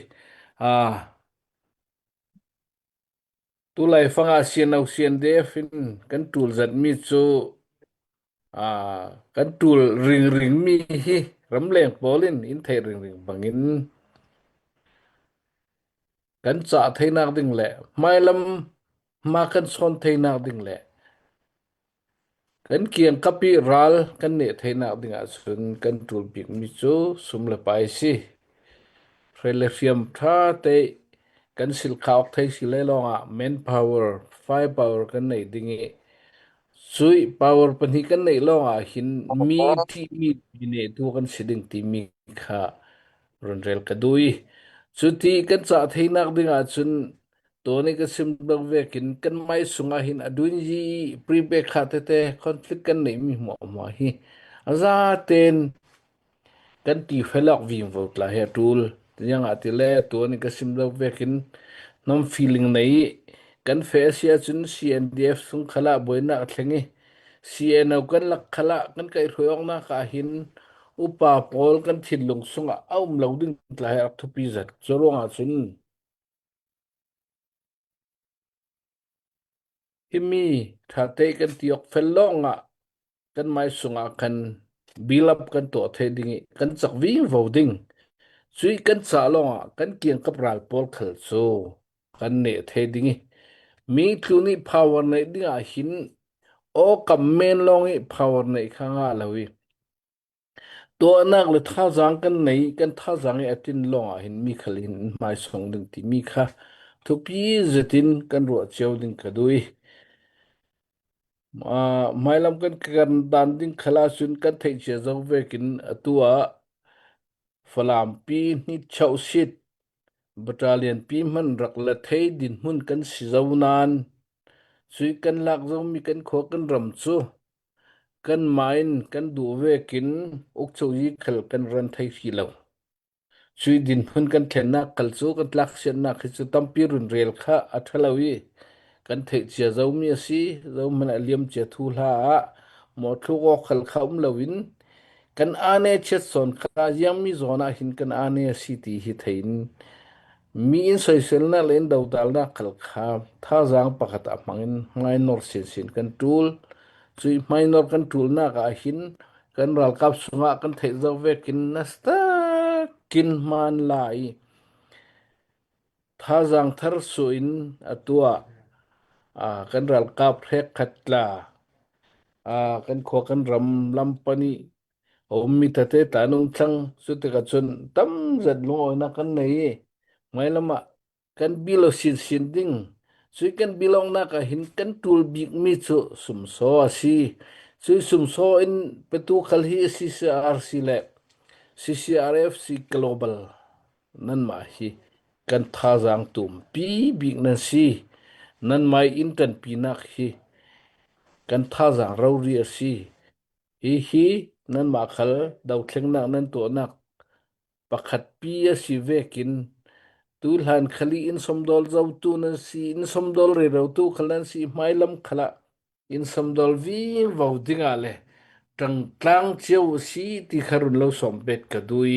tu lai fanga sian au sian de fin kan tul zat mi chu kan tul ring mi hi ram leng polin in thei ring bangin kan cha thei nak ding le mai lam ma kan son thei nak ding le kan kiang kapi ral kan ne thei nak ding a sun kan tul bik mi chu sum le pai si relatium tha te kan sil khawk thei si le longa manpower firepower kan nei dingi sui power pani kan nei longa hin mi thi mi ne tu kan siding ti mi kha ronrel kadui chuti kan cha thei nak ding a chun to ni ka sim dog vekin kan mai sunga hin aduin ji prepay khate te conflict kan nei mi mo hi aza ten kan ti felak vim vo tla he tool yang atile to ni ka sim dog vekin nam feeling nei kan facia chun CNDF sung khala boina thlengi CNO kan lak khala kan kai royong na ka hin upa pol kan thilung sunga aum loading tla he thupi zat choronga chun himi thate kan tiok fellonga kan mai sunga kan build up kan to thedingi kan chakwi voting chui kan cha longa kan kiang kapral pol khal so kan ne thedingi mi thuni power nei dinga hin o kammen longi power nei khanga lawi to anak le tha jang kan nei kan tha jang e atin longa hin mi khalin mai song ding ti mi kha thupi zetin kan ro cheu ding kadui mai lam kan dan ding khala sun kan thei che zo vekin atua falam pi ni chau sit battalion pi man rak la thei din hun kan si zo nan sui kan lak zo mi kan kho kan ram chu kan main kan du vekin ok chau yi khal kan ran thei fi lo sui din hun kan thena kal chu kan tlak sen na khi chu tampi run rel kha athalawi kan thei chia zo mi si zo man aliam che thu la mo thu go khal kham lawin kan ane chet son kha yang mi zona hin kan ane si ti hi thein mi in social na len dau dal na khal kha tha jang pakhat a mangin ngai nor sin kan tul chui minor kan tul na ka hin kan ral kap sunga kan thei zo vekin nasta kin man lai tha jang thar suin atua kan ral kap rek khatla kan kho kan ram lampani mi tate tanung thang sute ka chun tam zat lo na kan nei mai lama kan bilo sin ding sui kan bilong na ka hin kan tul big mi chu sum so asi sui sum so in petu khal hi CCRC le CCRF si global nan ma hi kan tha jang tum pi big na si nan mai in kan pi nak hi kan tha jang ro ri si hi nan ma khal dau thleng nak nan to nak pakhat pi si vekin ตูหลานคลีอินสมดอลเจ้าตูนันสีอินสมดอลเรเราตูขลันสีไม่ลำขละอินสมดอลวีวาวดิงาเลจังกลางเจ้าสีที่ขรุนเราสมเบ็ดกระดุย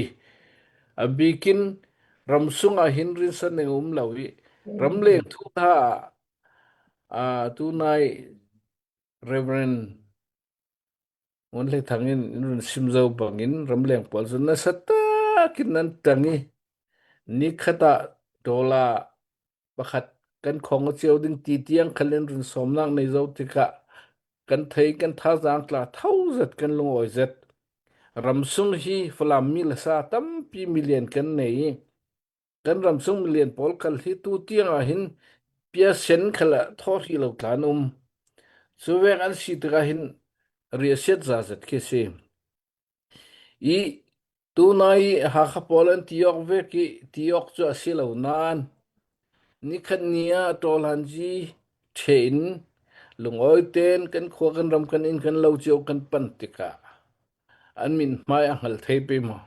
อบิกินรำสุงอาหินรินสันในเราวิรำเล็กทุกท่าตูนายเรเวรนวันเล็กทางอินรุนซิมเจ้าบังอินรำเล็กปอลสุนนัสตากินนันตังนี่ขตาโดลาประคัดกันของเจียวดึงตีเตียงคันเล่นรุนสมนังในเจ้าติกะกันไทยกันท่าจางกลาเท่าจัดกันลงอ้อยจัดรำซุงฮีฟลามมิลซาตั้มปีมิเลียนกันในกันรำซุงมิเลียนปอลคัลที่ตูเตียงอาหินเปียเซนขละทอที่เรากลานุมสุเวกันสิตกาหินเรียเสียจัดเคเซอีตูนายหาขปอลันที่ออกเวกิที่ออกจะสิเหล่านานนี่ขันเนียตอลันจีเชนลุงอ้อยเต้นกันขวากันรำกันอินกันเล่าเจียวกันปันติกาอันมินไม่อังหัลเทไปมา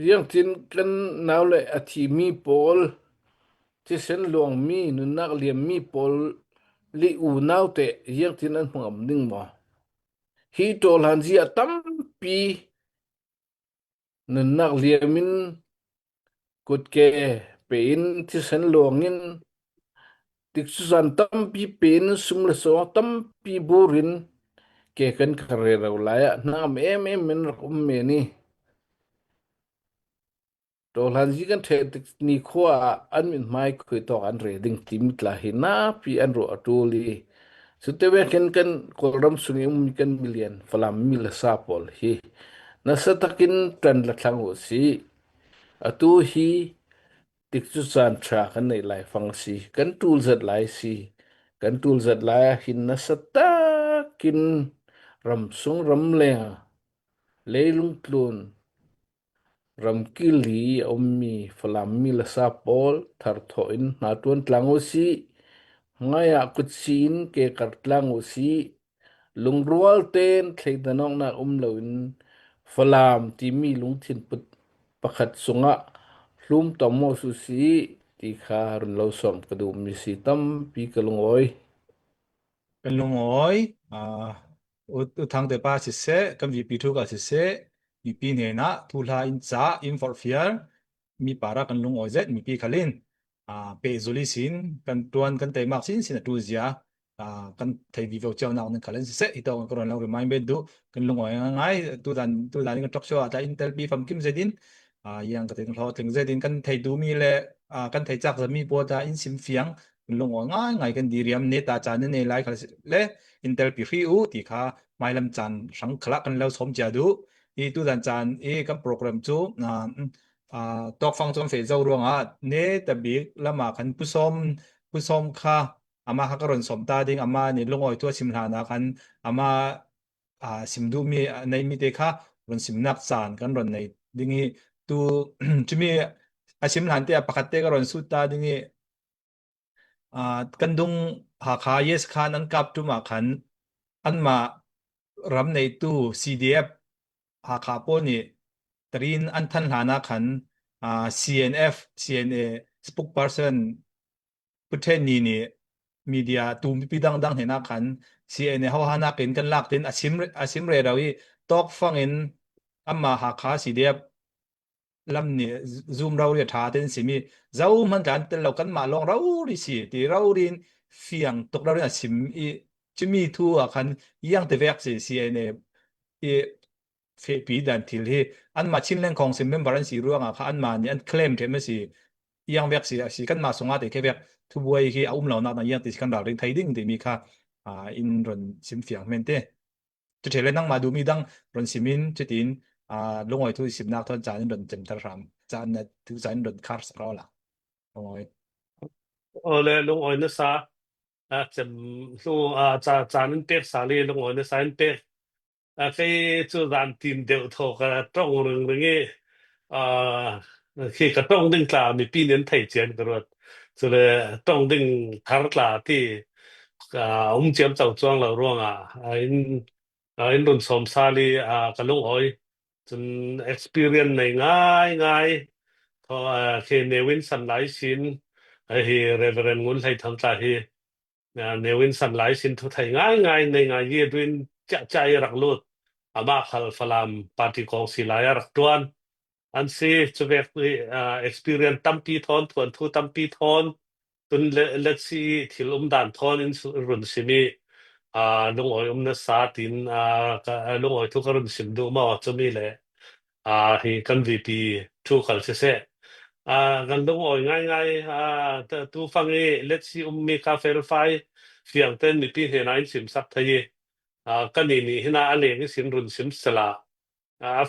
เรื่องที่กันนาวเลยอธิมีปอลที่เส้นหลวงมีนุนักเลียมมีปอลลิอูนาวเตะเรื่องที่นั้นผมดึงมาฮีตอลันจีตั้มปีนุนักเลียมินกดแก่เป็นที่เส้นหลวงอินติกสุสันตั้มปีเป็นสุมเลสอตั้มปีบูรินแกกันคาเรเราไล่น้ำมันรักเมนี่ตัวหลังจีกันเทติกนี่ขวาอันมินไม่คุยต่ออันเรดิ้งทีมตลาหินาปีอันรัวตัวลีสุดท้ายกันกอลรัมสุนิมมีกันมิลเลียนฟลามมิลซาปอลฮีนัสตักินตันละทั้งหัวสีอตัวฮีติกจุสันทรากันในไลฟ์ฟังสีกันตูลจัดไลสีกันตูลจัดไลหินนัสตักินรัมซุงรัมเลงเลลุงตลุนรัมกิลีอมมีฟลามมิลซาปอลทาร์ทอินนาตวนตลังหัวสีง่ายกุดซีนเกกัดตลังหัวสีลุงรัวเต้นใครตนองนาเลวินฟลามที่มีลุงทินปุดประคัดสุงะลุมตอมอสุสีที่ขารุนเราสมกระดูมิสิตัมปีกลุงอ้อยกันลงอ้อยอุทางเตป้าสิเสกันวีปีทุกาสิเสมีปีเนี่ยนะทุลาอินจ้าอินฟอร์เฟียร์มีปาระกันลงอ้อยเจ็ดมีปีขลินเปซุลิสินกันตวนกันเตมักสินสินะตูเซียกันไทยวิวเจ้านาวันขลินสิเสอีตัวกันเราเรมายเบดูกันลงอ้อยง่ายตัวดันนี่กันทอกชัวแต่อินเทลปีฟัมกิมเซดินยังก็ถึงเขาถึงเซดินกันไทยดูมีเลยกันไทยจักจะมีปัวตาอินซิมเฟียงลงง่ายกันดีเรียมเนตาจานในไลค์เละอินเทลปีฟิวที่ข้าไม่ลำจันสังขละกันแล้วสมจาดูอีตัวดันจานกันโปรแกรมจูตอกฟังจนเฟซเจ้ารวงเนตบิกละมาคันผู้สมค่ะอามาฮักรอนสมตาดิงอามาเนี่ยลงอ้อยตัวสิมหานาคันอามาสิมดูมีในมิเตค่ะรอนสิมนักจานกันรอนในดิงี้ตัว จะมีสิมหานเตะปกติก็รอนสุดตาดิงี้กันดุงหาคาเยสคานันกับตุมาคันอันมารำในตู้ CDF หาคาโปนี่ตรีนอันทันหานาคันCNF CNA spokesperson ประเทศนี้นี่มีเดียตูมีปีดังเห็นนาคัน CNA เขาหานาเกินกันลากเต็นอาชิมเรเราอีตอกฟังเอ็นอันมาหาคา CDFลำเนี่ยซูมเราเรียท้าเต็นสิมีเจ้ามันกันแต่เรากันมาลองเราดิสิที่เราเรียนเฟียงตกเราเรียนสิมอีจะมีทั่วคันยังแต่แวกสิเนี่ยเฟปีดันทิลที่อันมาชิ้นเรื่องของสิมเมมบารันสีร่วงค่ะอันมาเนี่ยอันเคลมเทมสิยังแวกสิกันมาสงอาแต่แค่แวกทุบวยที่เอาเราหน้ายังติดกันเราเรียนไทยดิ้งที่มีค่ะอินรอนสิมเฟียงเมนเต้จะเทเลนั่งมาดูมีดังรอนสิมินจุดอินลงไว้ทุกสิบนักทอนจานดนเต็มทรามจานเนี่ยทุกจานดนคาร์สเราละโอ้ยเลยลงอ้อยนะซะจำสู้จานนั้นเตะสาลีลงอ้อยนะซะนั้นเตะใครจู่จานทีมเดียวทอกระต้องเรื่องงี้คือกระต้องดึงกล่าวมีปีนั้นไทยเจียนกระโดดสุดเลยต้องดึงคาร์กล่าวที่เจียมเจ้าจ้วงเราร่วงอินรุ่นสมซาลีกระลงอ้อยจน experience ในง่ายท พอเคเนวินสันหลายสินเฮเรเวเรนงุนให้ทำตาเฮเนวินสันหลายสินทุกไทยง่ายในงานยีด้วยจะใจรักลุดอามาขัลฟลามปาร์ติกองศิลายรักตวนอันซีจะเวกexperience ตั้มปีทอนทวนทุตั้มปีทอนตุนเลซีที่ลุมด่านทอนอินรุนสิมีลุงอ๋อยนัสาตินลุงอ๋อยทุกรุนสิมดูมาจะมีเลยฮีกันวีพีทุกขัลเสกันลุงอ๋อยง่ายแต่ตูฟังเลซีมีคาเฟ่ไฟเสียงเต้นมีปีเฮนัยสิมสักทีกันนี่ฮินาอะไรก็สินรุนสิมสละ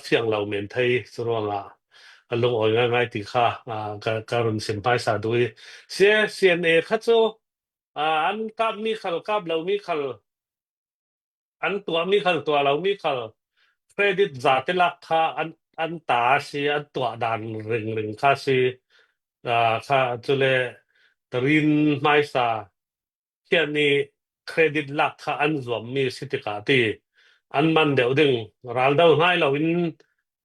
เสียงเราเหมือนไทยสรวงลุงอ๋อยง่ายติค่ะการุนสิมไปสาด้วยเสียนข้าโจอันกับมีขัลกับเรามีขัลอันตัวมีขัลตัวเรามีขัลเครดิตจ่าเตลักค่ะอันตาสิอันตัวดันริงค่ะสิค่ะจุเลตรินไม่สาเที่ยนี้เครดิตลักค่ะอันรวมมีสิทธิกาตีอันมันเดี๋ยวดึงรัลดาวให้เราอิน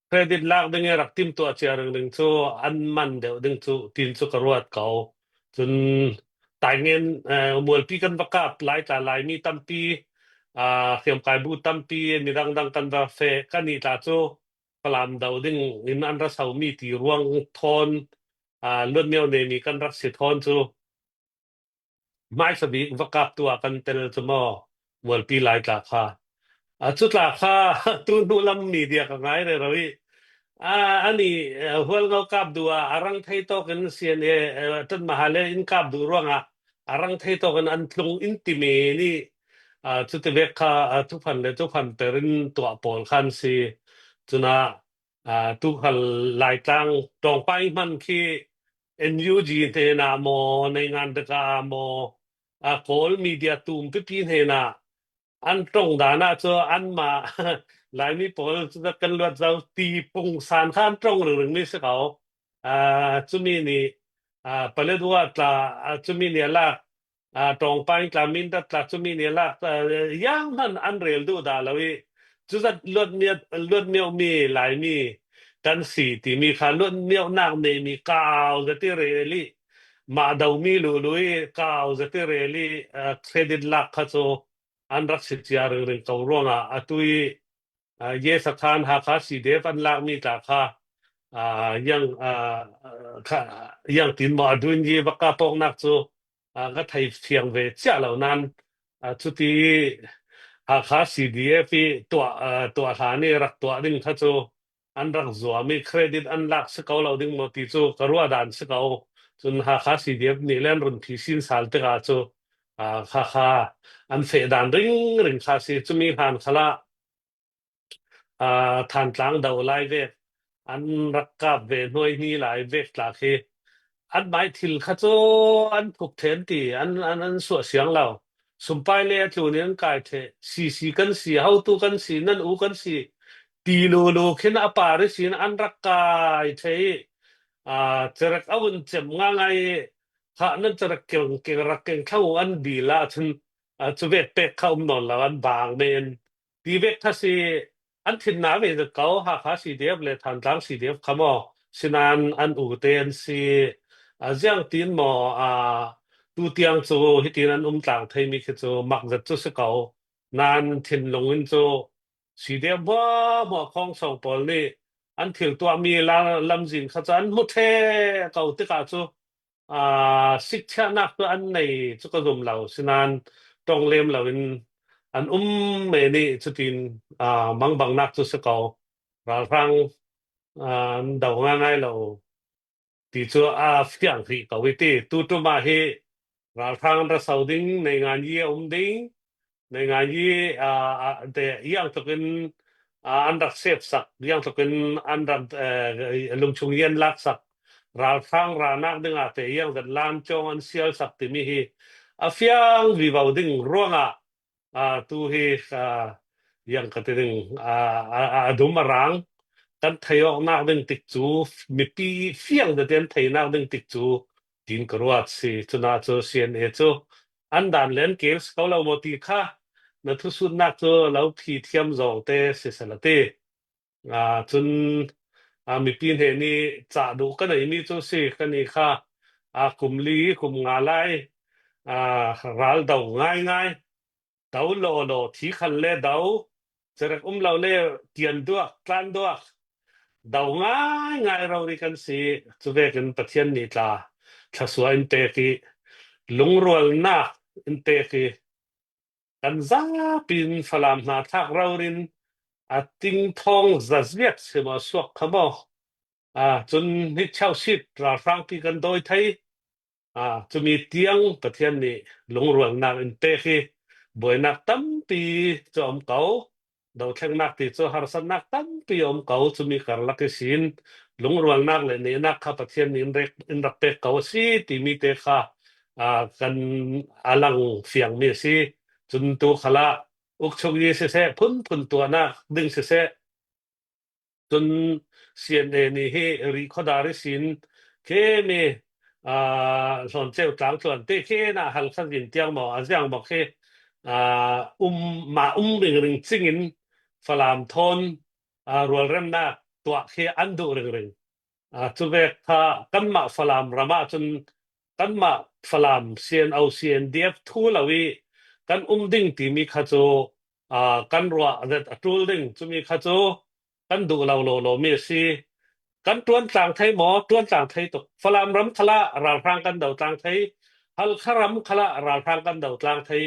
เครดิตลักดึงรักทีมตัวเชียร์ดึงชูอันมันเดี๋ยวดึงชูทีมสุกรวดเขาจนตายเงินมวลปีกันประกาศหลายแต่หลายมีตั้มปีเขียมกายบูตั้มปีมีดังกันว่าเฟกันนี่ตาโจพลามดาวดึงอินอันรัสเอามีตีรวงทอนเลือดเมียวเนี่ยมีกันรักสิทอนโจไม่สบิกกับตัวกันเตลสมอมวลปีหลายตาค่ะสุดละค่ะตูนูลำมีเดียกันไงเลยเราอันนี้หัวเรากับดูอารังไทยโตกันเสียเนี่ยต้นมหาเลยอินกับดูร่วงอารังไทยโตกันอันลงอินติเมนี่จุดเวกค่ะทุกพันเลยทุกพันเป็นตัวปอนคันสิจุนะทุกพันหลายครั้งตรงไปมันคือ NUG เทนาโมในงานเด็กโมโคลมีเดียตูมพินเฮนาอันตรงดานะเจออันมาหลายมีปอลจะกันลวดเราตีปุงสารข้ามตรงหรือไม่สักเขาจุมีนี่ไปเลยดูว่าจุมีเนี่ยละตรงไปกลามินตัดจุมีเนี่ยละยังมันอันเร็วดูดาเลยจุดลวดเมียวมีหลายมีกันสีที่มีขาลวดเมียวนักเนมีกาวจะที่เรลี่มาดาวมีลุยกาวจะที่เรลี่เครดิตลักขะโจอันรักสิทธิ์ยาเรื่องตัวร่วงตุยเยสถานหาคาสีเดฟันลักมีตาค่ะยังตินมาดุนเยบักกาปองนักโจก็ไทยเทียงเวเจ้าเหล่านั้นชุดที่หาคาสีเดฟีตัวฐานนี่รักตัวดึงค่ะโจอันรักจัวมีเครดิตอันลักสกาวเราดึงมาติโจกรัวดันสกาวจนหาคาสีเดฟนี่เล่นรุ่นที่สินสาลเตกาโจค่ะอันเฟดันริงค่ะสิจะมีผ่านขละทานกลางดาวไลเวกอันรักกับเวหน่วยนี้หลายเวกหลายคืออันหมายถึงค่ะโจอันผูกเทนตีอันสวดเสียงเราสมไปเลยจุนี้อันกายเทสีกันสีเฮาตูกันสีนั่นอูกันสีตีโลขึ้นอปาริสินอันรักกายเทจะรักเอาอุ่นเจ็บง่ายค่ะนั่นจะรักเก่งรักเก่งเข้าอันดีละถึงจะเวทเป็กเข้านอนแล้วอันบางเมนดีเวกถ้าสิอันทิ้งน้ำเองเขาหาคาสีเดียบเลยทางกลางสีเดียบขโมสินอันอูเตียนสิเจียงตีนหมอตูเตียงโจฮิตีนันต่างไทยมีคือโจมักจะจุดเขานานทิ้งลงอินโจสีเดียบว่าหมอของสองปอลนี่อันถึงตัวมีลำจินขจันมุเทเขาติกาโจสิทธิ์นักตัวอันในจุกรุมเราสินานตรงเลี้ยมเราเป็นอันเมนี่จุดินบางนักจุดสกาวเราฟังเดาง่ายเราที่ชัวเฟียงที่เขาวิธีตัวมาให้เราฟังเราสาวดิ้งในงานยี่ดิ้งในงานยี่แต่ยังต้องเป็นอันดับเซฟสักยังต้องเป็นอันดับลุงชงเย็นลักสักเราฟังเรานักดึงแต่ยังแต่ลานจงอันเสียสักที่มีให้เฟียงวิบากดึงร่วงตัวให้ยังก็ดึงดูมารังกันไทยออกนักดึงติดจูมีปีเฟียงเดินไทยนักดึงติดจูดินกรัวสิจุนาโจเซียนโจอันดันเล่นเกลส์เขาเราโมติค่ะนัทุสุดนักโจเราพีเทียมจองเตสิสละเตจน มีปีนเฮนี่จะดูกันไหนมีจุสิกันนี่ค่ะคุมลีคุมงาไลรัลดาวง่ายดาวโลที่คันเล่ดาวจะเรียกเราเล่เตียนด้วยกลั่นด้วยดาวง่ายเราเรียกันสิจะเรียกันประเทศนี้ล่ะถ้าสวยอินเตกีลงรัวนะอินเตกีกันซาปีนฝรั่งนาทักเราเรียนติงทองจัดเวียดเสมาสวกขโมจนนิชาวชิดราฟังปีกันโดยไทยจะมีเตียงประเทศนี้ลงรวงนักอินเตกีบ่อยนักตั้มปีจะอมเก่าดาวแข่งนักที่จะหาสนักตั้มปีอมเก่าจะมีการลักษิณลงรวงนักเลยนี่นักข้าประเทศนี้อินรักเป็กเก่าสิที่มีเตค่ะกันอลังเสียงมีสิจนตัวขละอุกชกยีเสๆพุ่นตัวนักดึงเสๆจนเสียนนี่ให้รีคอดาริสินเคมีส่วนเจ้าต่างส่วนเตเคนะหัลสันยินเตียงหมออย่างบอกเคมาริงซิงินฝรั่งทนรัวเริ่มนักตัวเคอันดูริงจุเวกถ้ากันมาฝรั่งรามาจนกันมาฝรั่งเซียนเอาเซียนเดียบทูลวิกันดิ่งที่มีขจโกันรัวเด็ดทูลดิ่งจะมีขจกันดูเราโลมีสิกันตวนต่างไทยหมอตวนต่างไทยตกฝรั่งรำคละราพรางกันเดาต่างไทยฮัลคารำคละราพรางกันเดาต่างไทย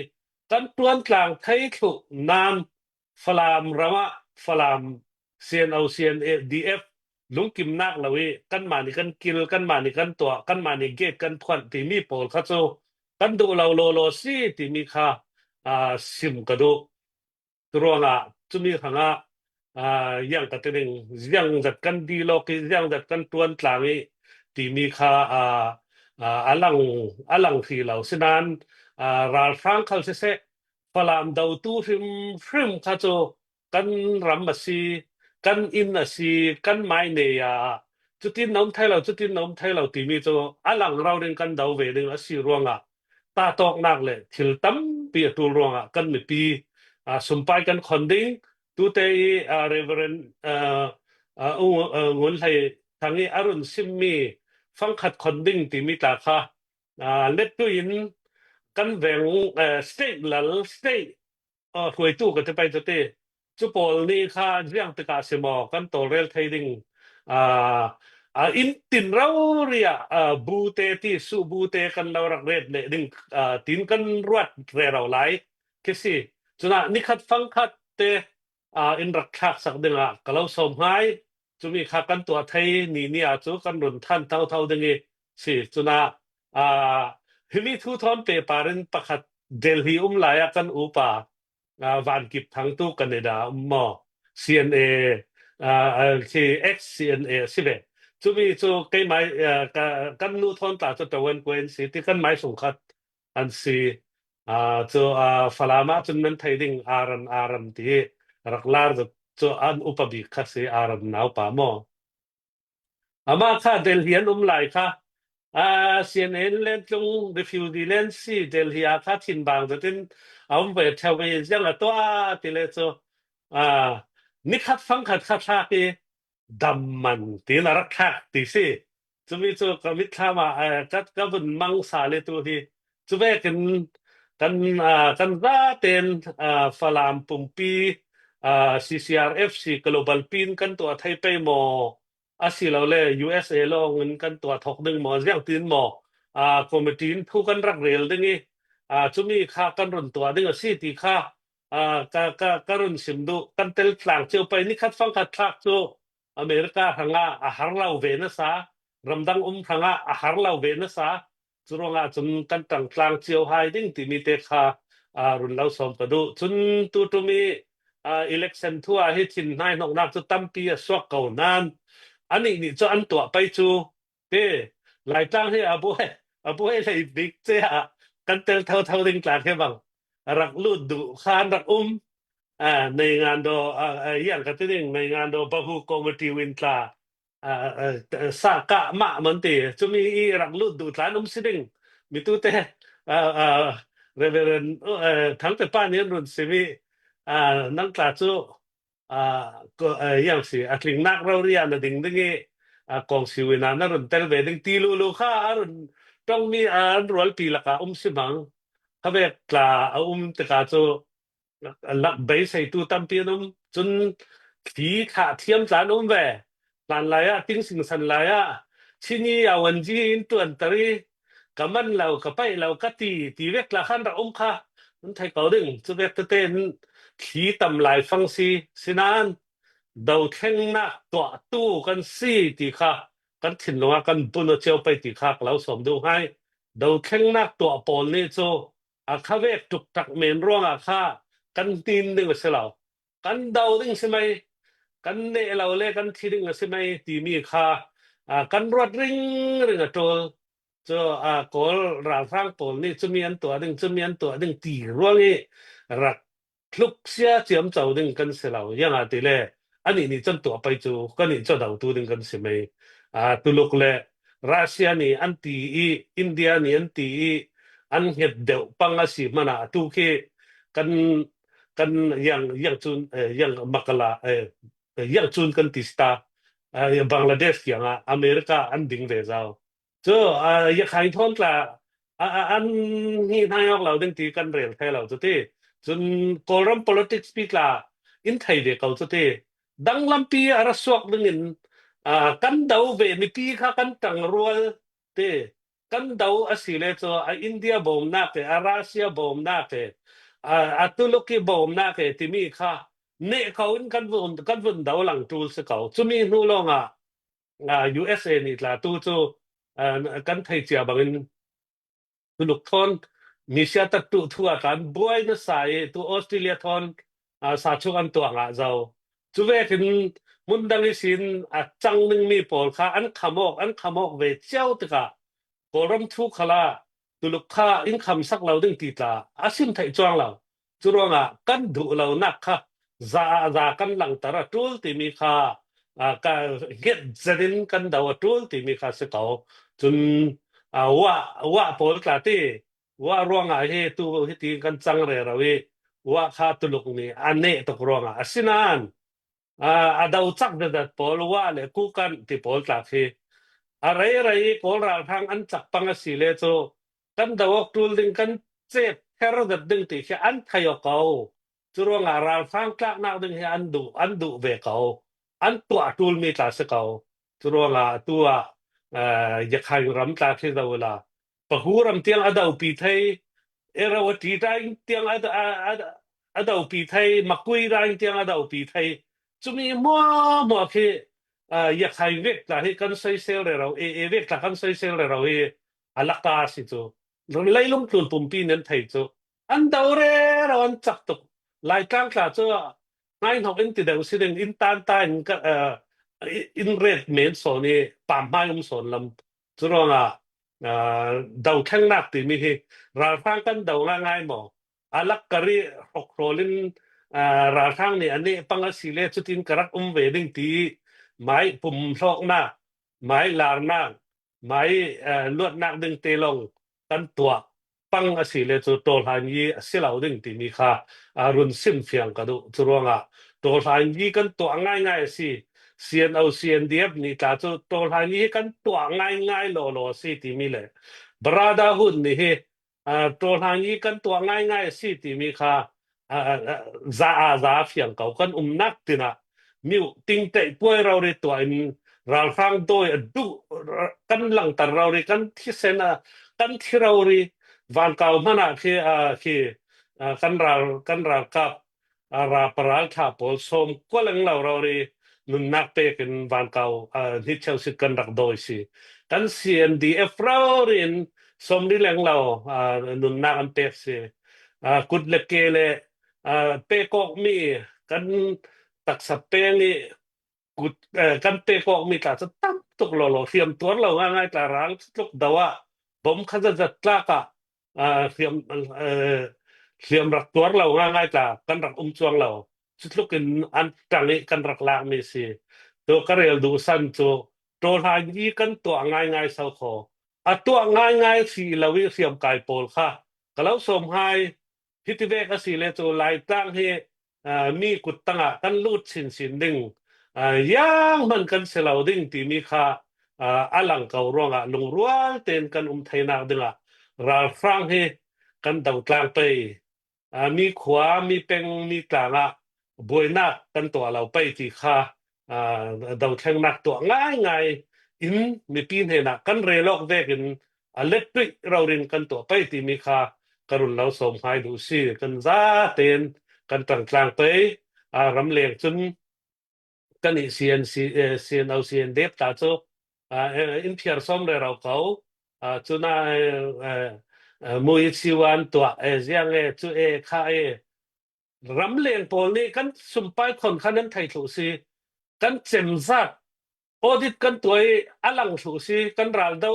กันตวนต่างไทยถูกนามฝรั่งรำฝรั่งเซียนเอาเซียนดีเอฟลุงกิมนักละวิกันมานี่กันกิลกันมานี่กันตัวกันมานี่เกตกันพวนที่มีโปลขจกันดูเราโลสิที่มีค่าซิมกระดูตัวงจะมีข้างอย่างตัดหนึ่งอย่างจัดกันดีโลกอย่างจัดกันตวนกลางที่มีค่าอลังที่เราฉะนั้นราฟรังคัลเซฝรั่งดาวตู้ฟิมข้าโจกันรำมาซีกันอินนะซีกันไม่เนี่ยจุดที่น้ำไทยเราจุดที่น้ำไทยเราที่มีโจอลังเราเรื่องกันดาวเวดึงสีรวงตาตอกนักเลยทิลตั้มปีตัวรวงกันไม่ปีสมไปกันคนดิ้งตัวเตยเรเวอเรนงุนไทยทางนี้อรุณซิมมีฟังขัดคนดิ้งที่มีตาค่ะเล็ดตัวอินกันแหวงสเตทหลังสเตทถวยตู้ก็จะไปจะเตจุปอลนี่ค่ะเรื่องตะกาเสมอกันตัวเรลไทยดิ้งอินตินเราเรียบูเตที่สูบูเตกันเรารักเรดเนี่ยดิ้งตินกันรวดเรเราไหลคิดสิจุน่ะนี่ขัดฟังขัดเตอินรักขักสักดึงก็เราสมหายจุมีขัดกันตัวไทยนี่จุกันรุนท่านเท่าดึงสิจุน่ะฮิลิทูทอนเปปารินประคัดเดลฮีลายกันอุปวันกิบทั้งตู้กันเนดาหมอ CNA CNA สิเวจุมีจุใกล้ไม้กันนูทอนตาจุตะวันกวนสิที่กันไม้สงคัดอันสิจุฟลามาจุนมันไทยดิ่งอารันที่รักลาร์จุอันอุปบิคัสอารันนาวปาหมอมาค่ะเดลฮีนลายค่ะCNN เล่นตรงรีวิวดีเล่นสิเดลฮีอาคาทินบางจะเป็นเอาไปเทวียังตัวที่เลโซนี่ขัดฟังขัดชาติดัมมันที่น่ารักทักที่สิจะมีตัวกมิตรมาจัดกับบุญมังสาเลตัวที่จะเวกันว่าเป็นฝรั่งปุ่มปีCCRFC Global Pin กันตัวไทยไปหมอสิเราเลย USA ลงเงินกันตัวทอกดึงหมออย่างตีนหมอคอมมิตี้ผู้กันรักเรลดึงนี่จะมีค่ากันรุนตัวดึงสิที่ค่าการรุนสิมดูกันเตลกลางเจียวไปนี่คัดฟังคัดทักโจอเมริกาทางอาหารเราเวเนสารำดังทางอาหารเราเวเนสจุรงจนกันต่างกลางเจียวไฮดิ้งที่มีเตค่ารุนเราสมกระดูจนตัวมีelection ทั่วให้ทินนายนอกนักจะตั้มปีสวกเก่านานอันนี้นี่จะอันตัวไปจูหลายตั้งให้อาบุให้เลยบิ๊กเจ้ากันเตลเท่าดึงกลางแค่บางรักลูดดุขานรักในงานโดอย่างกันที่หนึ่งในงานโดบาฮูคอมมิตี้วินตาสากะมะมันตีจะมีรักลูดดุฐานสิดึงมีตัวเตเรเวเรนทั้งแต่ป้านี้รุ่นสิมีนั่งกลาจู ก็อย่างสิอัตลิงนักเราเรียนดิ่งดิ่งกองสิวินานะรุนเตลเวดิ่งตีลูค่ารุนต้องมีรวลปีละกะสิมังเขาเวกลาตะกาโจลักใบใส่ตู้ตั้มปีนจนขีขาเทียมจานเวหลานลายติ้งสิงสันลายชินีวันจีนตัวอันตรีกำมันเรากะไปเรากะตีเวกลาขันระค่ะมันไทยเขาดึงจะเวกเต้นขีตำลายฟังสินานดาวแข่งนักตัวตู้กันตีค่ะกันถิ่นลงกันปุ่นเจียวไปตีค่ะเราสมดูให้ดาวแข่งนักตัวปอนนี่โจข้าเวกตุกตักเมนร่วงค่ะกันตีนดึงเสียแล้วกันดาวดึงใช่ไหมกันเนเราเล่กันทีดึงใช่ไหมตีมีค่ะกันรถริงโจกอลราฟังปอนนี่จะมีอันตัวดึงตีร่วงนี่รักคลุกเสียเจียมเจ้าดึงกันเสียแล้วยังตีเล่อันนี้นี่จนตัวไปจูก็นี่จะดาวตัวดึงกันใช่ไหมตุลุกเล่รัสเซียนี่อันตีอินเดียนี่อันตีอันเหตุเดียวปังอาศิมันตุเคกันยังจุนยังมักลายังจุนกันติสตาบังกลาเทศยังอเมริกาอันดิ่งเดซาวยังขายทอนกละอันนี้นายกเราดึงตีกันเรียนไทยเราจุดที่จนกอรัม politics ปีกละอินไทยเด็กเขาจุดที่ดังลำปีอารัสวกดึงกันดาวเวนิปีค่ะกันตังรัวเตกันดาวอาศิเลโซอินเดียบ่มนักรัสเซียบ่มนักตุรกีบ่มนักที่มีค่ะเนเขากันวุ่นดาวหลังจูสเขาจุมีนู่ลงUSA นี่ละตู้จูกันไทยเจียบังตุลุกทอนมีเสียตัดตุทัวกันบวยนสายตัวออสเตรเลียทอนสาชุกันตัวเจ้าจุเวกินมุนดังสินจังนึงมีปอลค่ะอันขมอกเวเจ้าตะกะปอลรัมทุกขลาตุลุกค่ะอินคำสักเราดึงตีตาอาศิมไทยจวงเราจุรวงกันดูเรานักค่ะซากันหลังตระตูลที่มีค่ะก็เก็ดจะดินกันดาวตูลที่มีค่ะสกาวจนว่าปอลกลาตีว่ารวงเฮตุฮิตีกันจังเรเราว่าค่ะตุลุกนี่อันเนตกรวงสินานดาวจักเด็ดปอลว่าเลยคู่กันที่ปอลกลาฟีอะไรปอลราทางอันจักปังสิเลโจกันดาวตูลดึงกันเจ็บแค่เราดึงตีแค่อันไทยเขาจุรวงราทางกลางนักดึงให้อันดูเวเขาอันตัวตูลมีตาสเขาจุรวงตัวอยากให้รำตาที่ดาวละปะหูรำเตียงดาวปีไทยเราว่าตีได้เตียงดาวปีไทยมักกุยได้เตียงดาวปีไทยจุมีมัวคืออยากให้เวกละให้กันใส่เซลเลยเราเวกละกันใส่เซลเลยเราลักตาสิจูไล่ลงทุนปุ่มปีนั้นไทยจูอันดาวเร่เราอันจักตุกไล่กลางกลาจูนายน้องอินติเดวสิเดงอินตันตายอินเรดเมนโซนี่ปามไม่สนลำจุรองดาวแข่งนักตีมีราทางกันดาวง่ายหมอลักกะรีหกโรลินราทางนี่อันนี้ปังสิเลจุดินกรักเวดิงตีไม้ปุ่มโลกหน้าไม้ลารหน้าไม้ลวดนักดึงเตลงกันตัวปังสิเลจุโตหันยีสิเหล่าดึงตีมีค่ะรุนซิมเฟียงกระดูจุรองโตหันยีกันตัวง่ายสิเซียนเอาเซียนเดียบนี่กาจุโตหันยีกันตัวง่ายโลสิตีมีเลยบราดาหุ่นนี่ตัวทางนี้กันตัวง่ายสิที่มีค่ะซาเฟียงเขากันนักตินะมิวติงเตะป่วยเราเรตัวอินเราฟังโดยดูกันหลังแต่เราเรกันที่เซนะกันที่เราเรวันเก่ามันคือกันเรากับราปราลทับผสมก็เรื่องเราเรนุนนักเตะกันวันเก่าที่เชลซีกันรักโดยสิกันเซียนดีเอฟเราเรนสมดีแหล่งเรานุนนักอันเตะสิกุดเล็กเกลเปกอกมีกันตักสเปนี่กุดกันเปกอกมีกาจะตั้งตุกหล่อเทียมตัวเราง่ายๆแต่ร้านตุกดาวผมข้าจะจัดลากเทียมรักตัวเราง่ายๆแต่กันรักจวงเราชุดลูกกันอันจังนี้กันรักลากมีสิตัวก็เรียลดูสั้นตัวทางนี้กันตัวง่ายๆเสาขอตัวง่ายๆสิเราวิเทียมกายโปลค่ะก็แล้วสมให้พิธีเวกสิเลโจไล่ตั้งให้ มีกุดตังกันลูดสินดึงย่างมันกันเสลาดึงที่มีค่าอลังเการวงลงรัวเต็นกันไทยนักดึงราฟรังเฮกันดาวกลางไปมีขวามีเป็งมีกลางบวยนักกันตัวเราไปที่ค่าดาวแทงนักตัวง่ายอินมีปีนเฮนักกันเรลอกเวกินเล็กปิเราเรียนกันตัวไปที่มีค่ากรุณเราสมหายดูสิกันซาเต็นกันกลางไปรำเลียงจนกันอีเซียนเอาเซียนเดฟตาโจอินเพียร์ซอมเลยเราเขาจนมวยชิวันตัวยังจูค่ารำเลียงปอลนี่กันสุมไปคนขันนั้นไทยถูสิกันเจมซัดออดิตกันตัวอลังถูสิกันรัลโด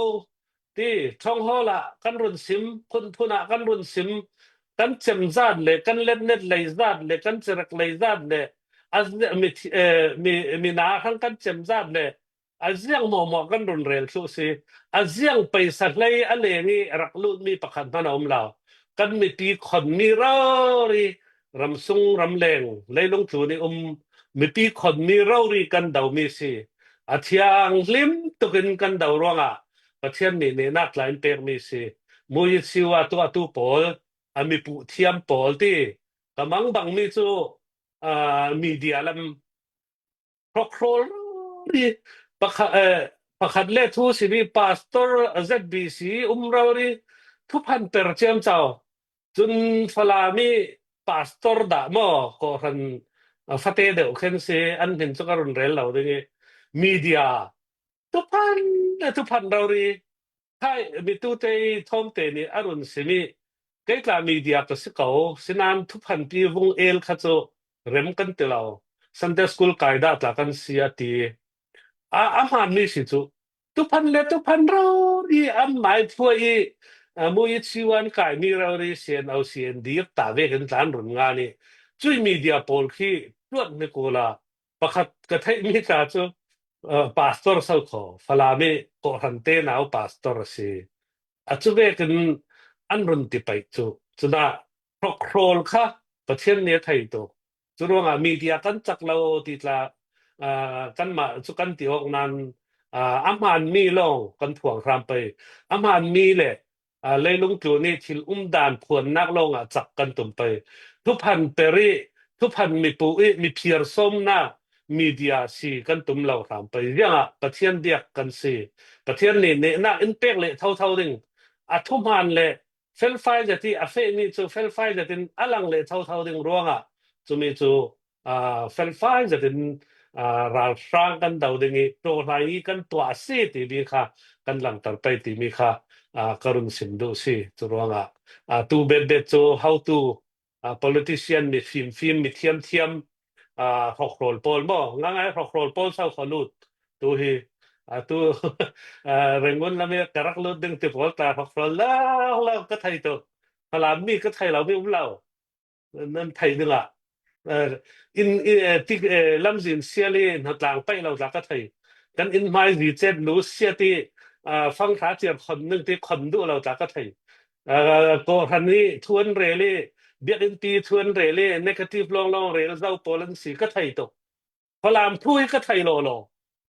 ที่ช่องฮอละกันรุนซิมคนทุนะกันรุนซิมกันเจมซัดเลยกันเล่นเน็ตเลยซัดเลยกันเจรักเลยซัดเลยมีนาทั้งกันเจมซัดเลยยังมอกันรุนเร็วถูสิยังไปสักเลยอะไรนี่รักลูกมีประคันพนมเรากันมีปีคนมีเรารำซุงรำแรงเลยลงสู่ในมีปีคนมีเรารีกันดาวมีสิอาเทียงลิมตุกินกันดาวรวงประเทศนี้นักหลายเปรมีสิมวยสิวตัวปอลมีผู้เทียมปอลที่กำลังบังมีจูมีเดียลำโครรีประคัดเล่ทูสิมีพาสตอร์ZBCเรารีทุพันเปอร์เซียมเจ้าจนฟลามีพาสตอร์ดามอก็รันฟัตเตเดอเคนเซอันเห็นสุการุนเรลเราด้วยมีเดียทุพันเรารีใช่มีตู้เตยทอมเตนี่อรุณสิมีเกิดการมีเดียตัวสิเขาสินานทุพันปีวงขัดโจเริ่มกันเตลาซันเดย์สคูลไกด์ดัตกันเสียทีมันมีสิจูทุพันเราดีหมายพวกมวยชีวันไก่มีเราเรียนเอาเสียนดีตาเวกันจานรุ่งงานนี่ช่วยมีเดียโพลที่รวดไม่กูละประคัดกระเทยมีการจูพาสตอร์สักขอฟลามีก็หันเตนเอาพาสตอร์สิช่วยกันอันรุ่นที่ไปจูน่าโครลค่ะประเทศนี้ไทยตัวจูว่ามีเดียกันจักเราติดละกันมาสุกันที่ออกนั้นมันมีลงกันถ่วงครามไปมันมีเลยเลยลงตัวนี้ที่ด่านผลนักลงจับกันตุ่มไปทุกพันเปรีทุกพันมีปุยมีเพียร์ส้มนะมีเดียสีกันตุ่มเราครามไปยังประเทศเดียกกันสิประเทศนี้เนี่ยน่าอินเปกเลยเท่าดึงทุกพันเลยเฟลไฟจะที่เฟนี่จูเฟลไฟจะเป็นอลังเลยเท่าดึงร่วงจูมีจูเฟลไฟจะเป็นราฟรังกันดาวดึงตัวไหนกันตัวสิที่มีค่ะกันหลังต่อไปที่มีค่ะกรุณสินดูสิจุรวงตูเบ็ดจู how to politician มีฟิล์มมีเทียมหอกโรลโพลบ่ง่ายหอกโรลโพลเศร้าขลุดตัวฮีตัวเรื่องนั้นเราไม่กระรักลุดดึงติดหัวตาหอกโรลแล้วก็ไทยตัวพลามีก็ไทยเราไม่อุ้มเรานั่นไทยนึงที่ลำสินเสียเลยหน้าต่างไปเราจากก็ไทยกันอินไมซ์ดีเจนรู้เสียที่ฟังขาเจียบคนนึงที่คนดูเราจากก็ไทยก็ทันนี้ทวนเรลี่เบียดตีทวนเรลี่เนกาทีฟลองเรลี่เจ้าโพลันสีก็ไทยตกพลามทุยก็ไทยโล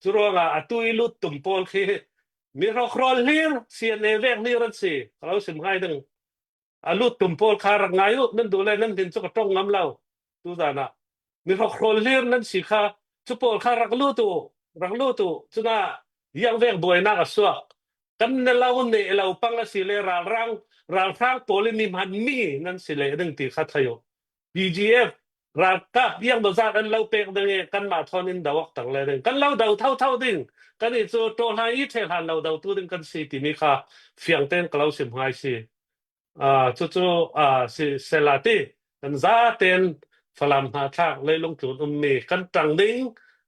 จุรวงตุยลุดตุ่มโพลคือมีรอครอลลีร์เสียในเวกนี้รันสีเราสิมให้ดึงลุดตุ่มโพลคารักงายุนั่นดูแลนั่นเป็นจุกตรงน้ำเล่าดูด้านะมีรอครอลลีร์นั่นสิค่ะจุโพลคารักลู่ตัวจุน่ายังเวกบวยนักสวกกันนั่นเราปังละสิเลราร่างโพลินิมันมีนั่นสิเลดึงตีขัดทยก BGF รักกับยังดูจากกันเราเปกดึงกันมาทอนินดาวต่างเลยดึงกันเราดาวเท่าดึงกันอีจูโตหายเทหันเราดาวตัวดึงกันสิที่มีค่ะเฟียงเต้นกับเราสิมหายสิจู่สิเซลาตีกันซาเต้นฝรั่งหาทางเลยลงจุดมีกันตังดึง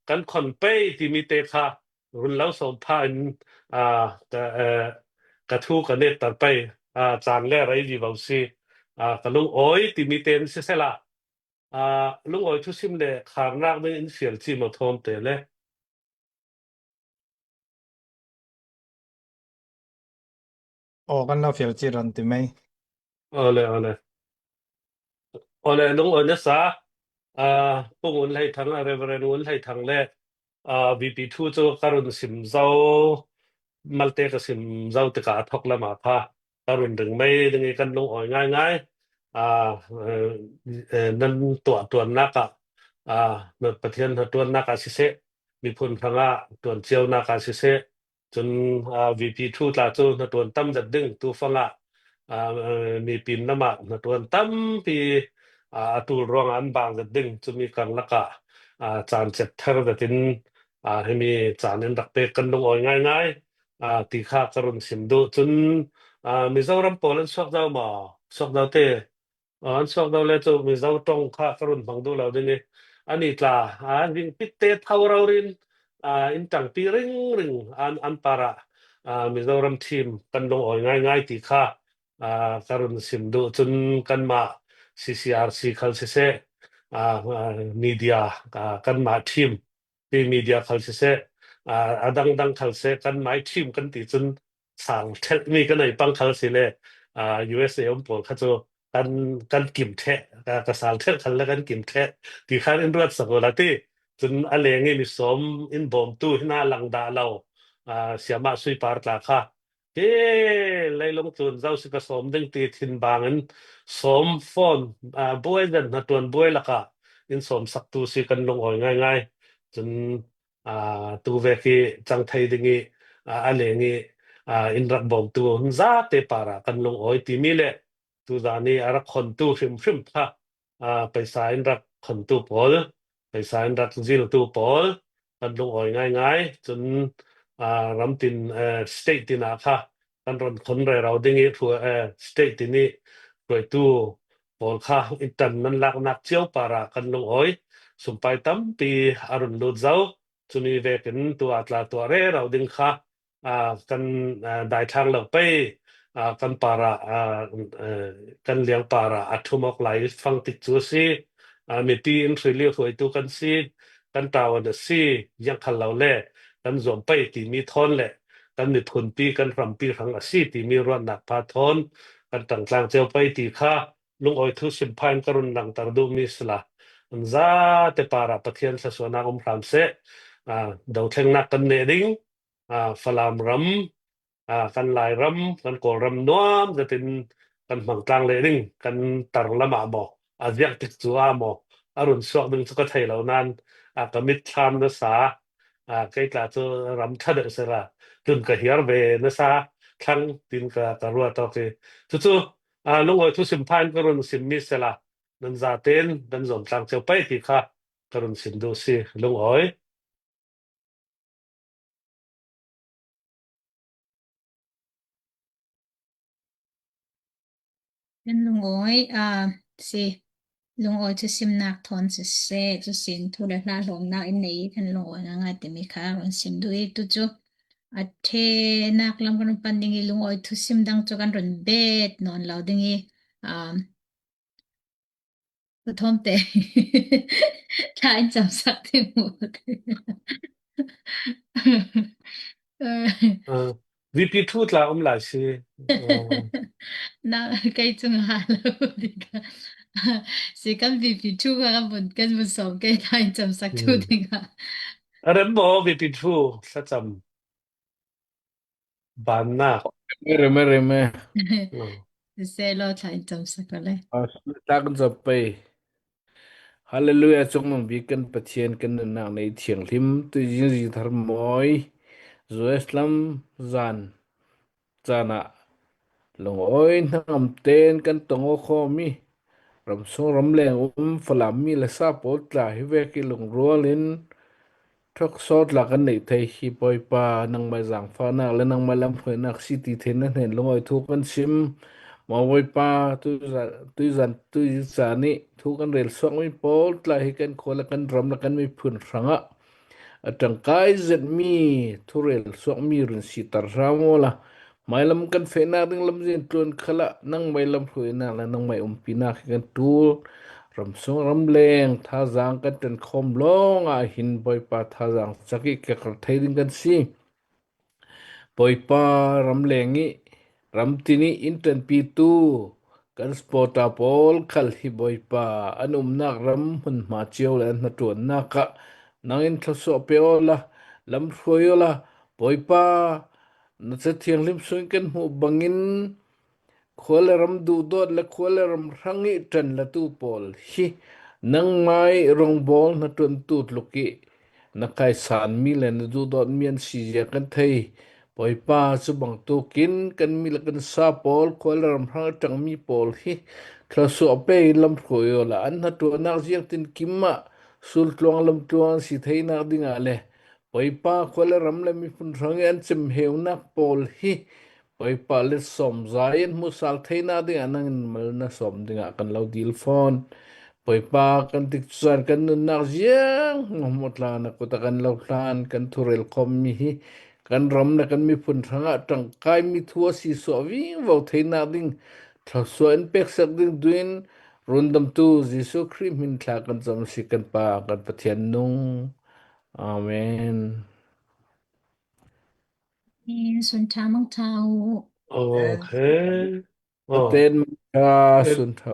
กันคนไปที่มีเตะค่ะรุ่นเราสมพานกระทู้กันเน็ตตัดไปจานแรกไรดีบ่าวสิกับลุงโอ้ยที่มีเต้นเสียละลุงโอ้ยทุกสิ่งเลยขางรักไม่อินเสียที่มาทอมเตะเลยกันเราเฟียวจีรันติไหมเลยลุงโอ้ยเนี่ยซะ pung un lai thang reverend un lai thang le VP2 chu karun sim zau malte ka sim zau te ka thok la ma pha karun ding mai ding kan lung oi ngai ngai nan tuan naka na pathian tuan naka si se mi phun thanga tuan chiao naka si se chun VP2 tla chu na tuan tam jat ding tu fanga mi pin nama na tuan tam pi atul rong an bang jat ding chu mi kang laka chan chet thar da tin hemi chan en dak pe kan lung oi ngai ngai ti kha karun sim du chun Mizoram Poland sok dau ma sok dau te an sok dau le chu Mizo tong kha karun bang du lau ding ani tla an wing pitte thau rau rin in tang pi ring an para Mizoram team kan lung oi ngai ngai ti kha karun sim du chun kan ma CCRC khal se se media kan ma team pi media khal se se adang khal se kan mai team kan ti chun sang tel mi kan ai pang khal se le USA อมปอคาโจกันกิมแทะกะสางเทคันแล้วกันกิมแทะติคันอินรัดสกอลาติจนอะเลงมีสมอินบอมตู้หน้าหลังดาเราเสียมาซุยปาร์ตลาค่ะเฮ้ไลลงตุนเจ้าสิกะสมดึงตีทินบางอันสมฟอนบวยดันนะตวนบวยละค่ะอินสมสักตูสิกันลงอ่อยง่ายๆจนตูเวกีจังไทยดึงอีอะเลงอินรักบอมตัวหุ่นซาเตปาระกันลงอ้อยตีมีเละตัวดานี้อารักคนตัวฟิมค่ะไปสายอินรักคนตัวปอลไปสายอินรักซิลตัวปอลกันลงอ้อยง่ายๆจนรำตินสเตทตินาค่ะกันรอนคนเราดิ้งอีทัวสเตทตินี้รวยตัวปอลค่ะอินตันนั้นลักนักเจียวปาระกันลงอ้อยสุมไปตั้มปีอารุณโดดเจ้าจะมีเวกินตัวอัตลาตัวเราดิ้งค่ะกันได้ทางเราไปกันปาระกันเลี้ยงปาระอัทุมอกไหลฟังติดจูซีมีตีอินทรีเลียหวยตัวกันซีกันตาวันซียังขันเราแล่กันสวมไปตีมีทอนแหละกันมีผลปีกันรำปีขังซีตีมีรวนหนักพาทอนกันต่างกลางเจ้าไปตีค่าลุงอ้อยทุสิมพายกรุณหลังตรดูมิสละอันซาเตปาระปะเทียนสสวนาอมพรามเสดาวเทงนักกันเนดิงฝลามรำกันลายรำกันก่อรำน้อมจะเป็นกันบางกลางเลยนึงกันตรละมาบอกอาเซียติดจัวหมออรุณสวกดึงสกไทยเหล่านั้นก็มิดชามนะสาใกล้กลาจะรำทัดเสระตึงกะเฮียร์เวนะสาทั้งตินกะตรัวตอกจู่ลุงอ้อยทุสิมพานกรุณสิมมิสละนันซาเตนดันสมทางเจ้าไปที่ค่ะกรุณสิมดูสิลุงอ้อยเป็นลุงอ้อยสิลุงอ้อยจะซิมนักทอนสิเซจะสินทุเรลาลมนักอินนี้เป็นลุงอ้อยง่ายแต่มีค่ารันซิมด้วยตุจุเทนักลำกันปันดิงิลุงอ้อยทุซิมดังจกันรันเบดนอนเหล่าดิงิอุทมเตทายจำสักที่หมดVP2 ตลาหลายสิน่าใกล้จุงหาแล้วดิกะสิกัน VP2 กันบนกันบนสองใกล้ทายจำสักทุดิกะอะไรบ่ VP2 สักจำบานนักRemeเซโลทายจำสักอะไรตักจะไปฮาเลลูยาจงมันบีกันปะเทียนกันนักในเถียงลิมตุยินจิทารมอยโซเอสลัมจานะลงอ้อยนังเตนกันตงโอคอมีรำสงรำแรงฝลามีและซาปอดลาฮิเวกิลงรัวลินทักซอดหลักกันในไทยฮีปอยปานังมาจังฟ้านักและนังมาลำเพื่อนักสิติเทนนั่นเห็นลงอ้อยทุกกันซิมมาไว้ปาตุจานี่ทุกกันเรลสองไม่ปอดลาฮิกันโคละกันรำละกันไม่พื้นสังะจังไกเจ็ดมีทุเรลสองมีรุนสิตารามอละไม่ลำกันเฟน่าดึงลำเจียนจวนขละนั่งไม่ลำเพื่อนักและนั่งไม่ปีนักกันตูรำสงรำแรงท่าจางกันจนคมลงหินปอยปาท่าจางสักกี่กระไทยดึงกันสิปอยปารำแรงงี้รำที่นี่อินเทนปีตู kan spota pol khal hi boipa anum nak ram hun ma chiu le na tuan naka nangin thaso peola lam khoyola boipa na cha thiang lim suin kan hu bangin kholaram du dot la kholaram rangi tan la tu pol hi nang mai rong bol na tuan tut luki na kai san mi le na du dot mian si ya kan thei boipa chu bang tu kin kan mi la kan sa pol kholaram rang tang mi pol hi thaso pe lam khoyola an na tu nak jiang tin kimma sul tlong lam tuang si thei na dinga le boipa kholaram le mi pun rang an chim heu nak pol hi boipa le som zain musal theina ding anang mal na som dinga kan lo dil phone boipa kan tik chuan kan nak jiang ngomotla na ko ta kan lo hlan kan thurel khom mi hi kan ram na kan mi phun thanga tang kai mi thua si so wi vo theina ding thsoin pek sak ding duin rundam tu jisu khri min thla kan chom si kan pa kan pathian nung amen Sun Tamang Tau โอเค ten ka sun tha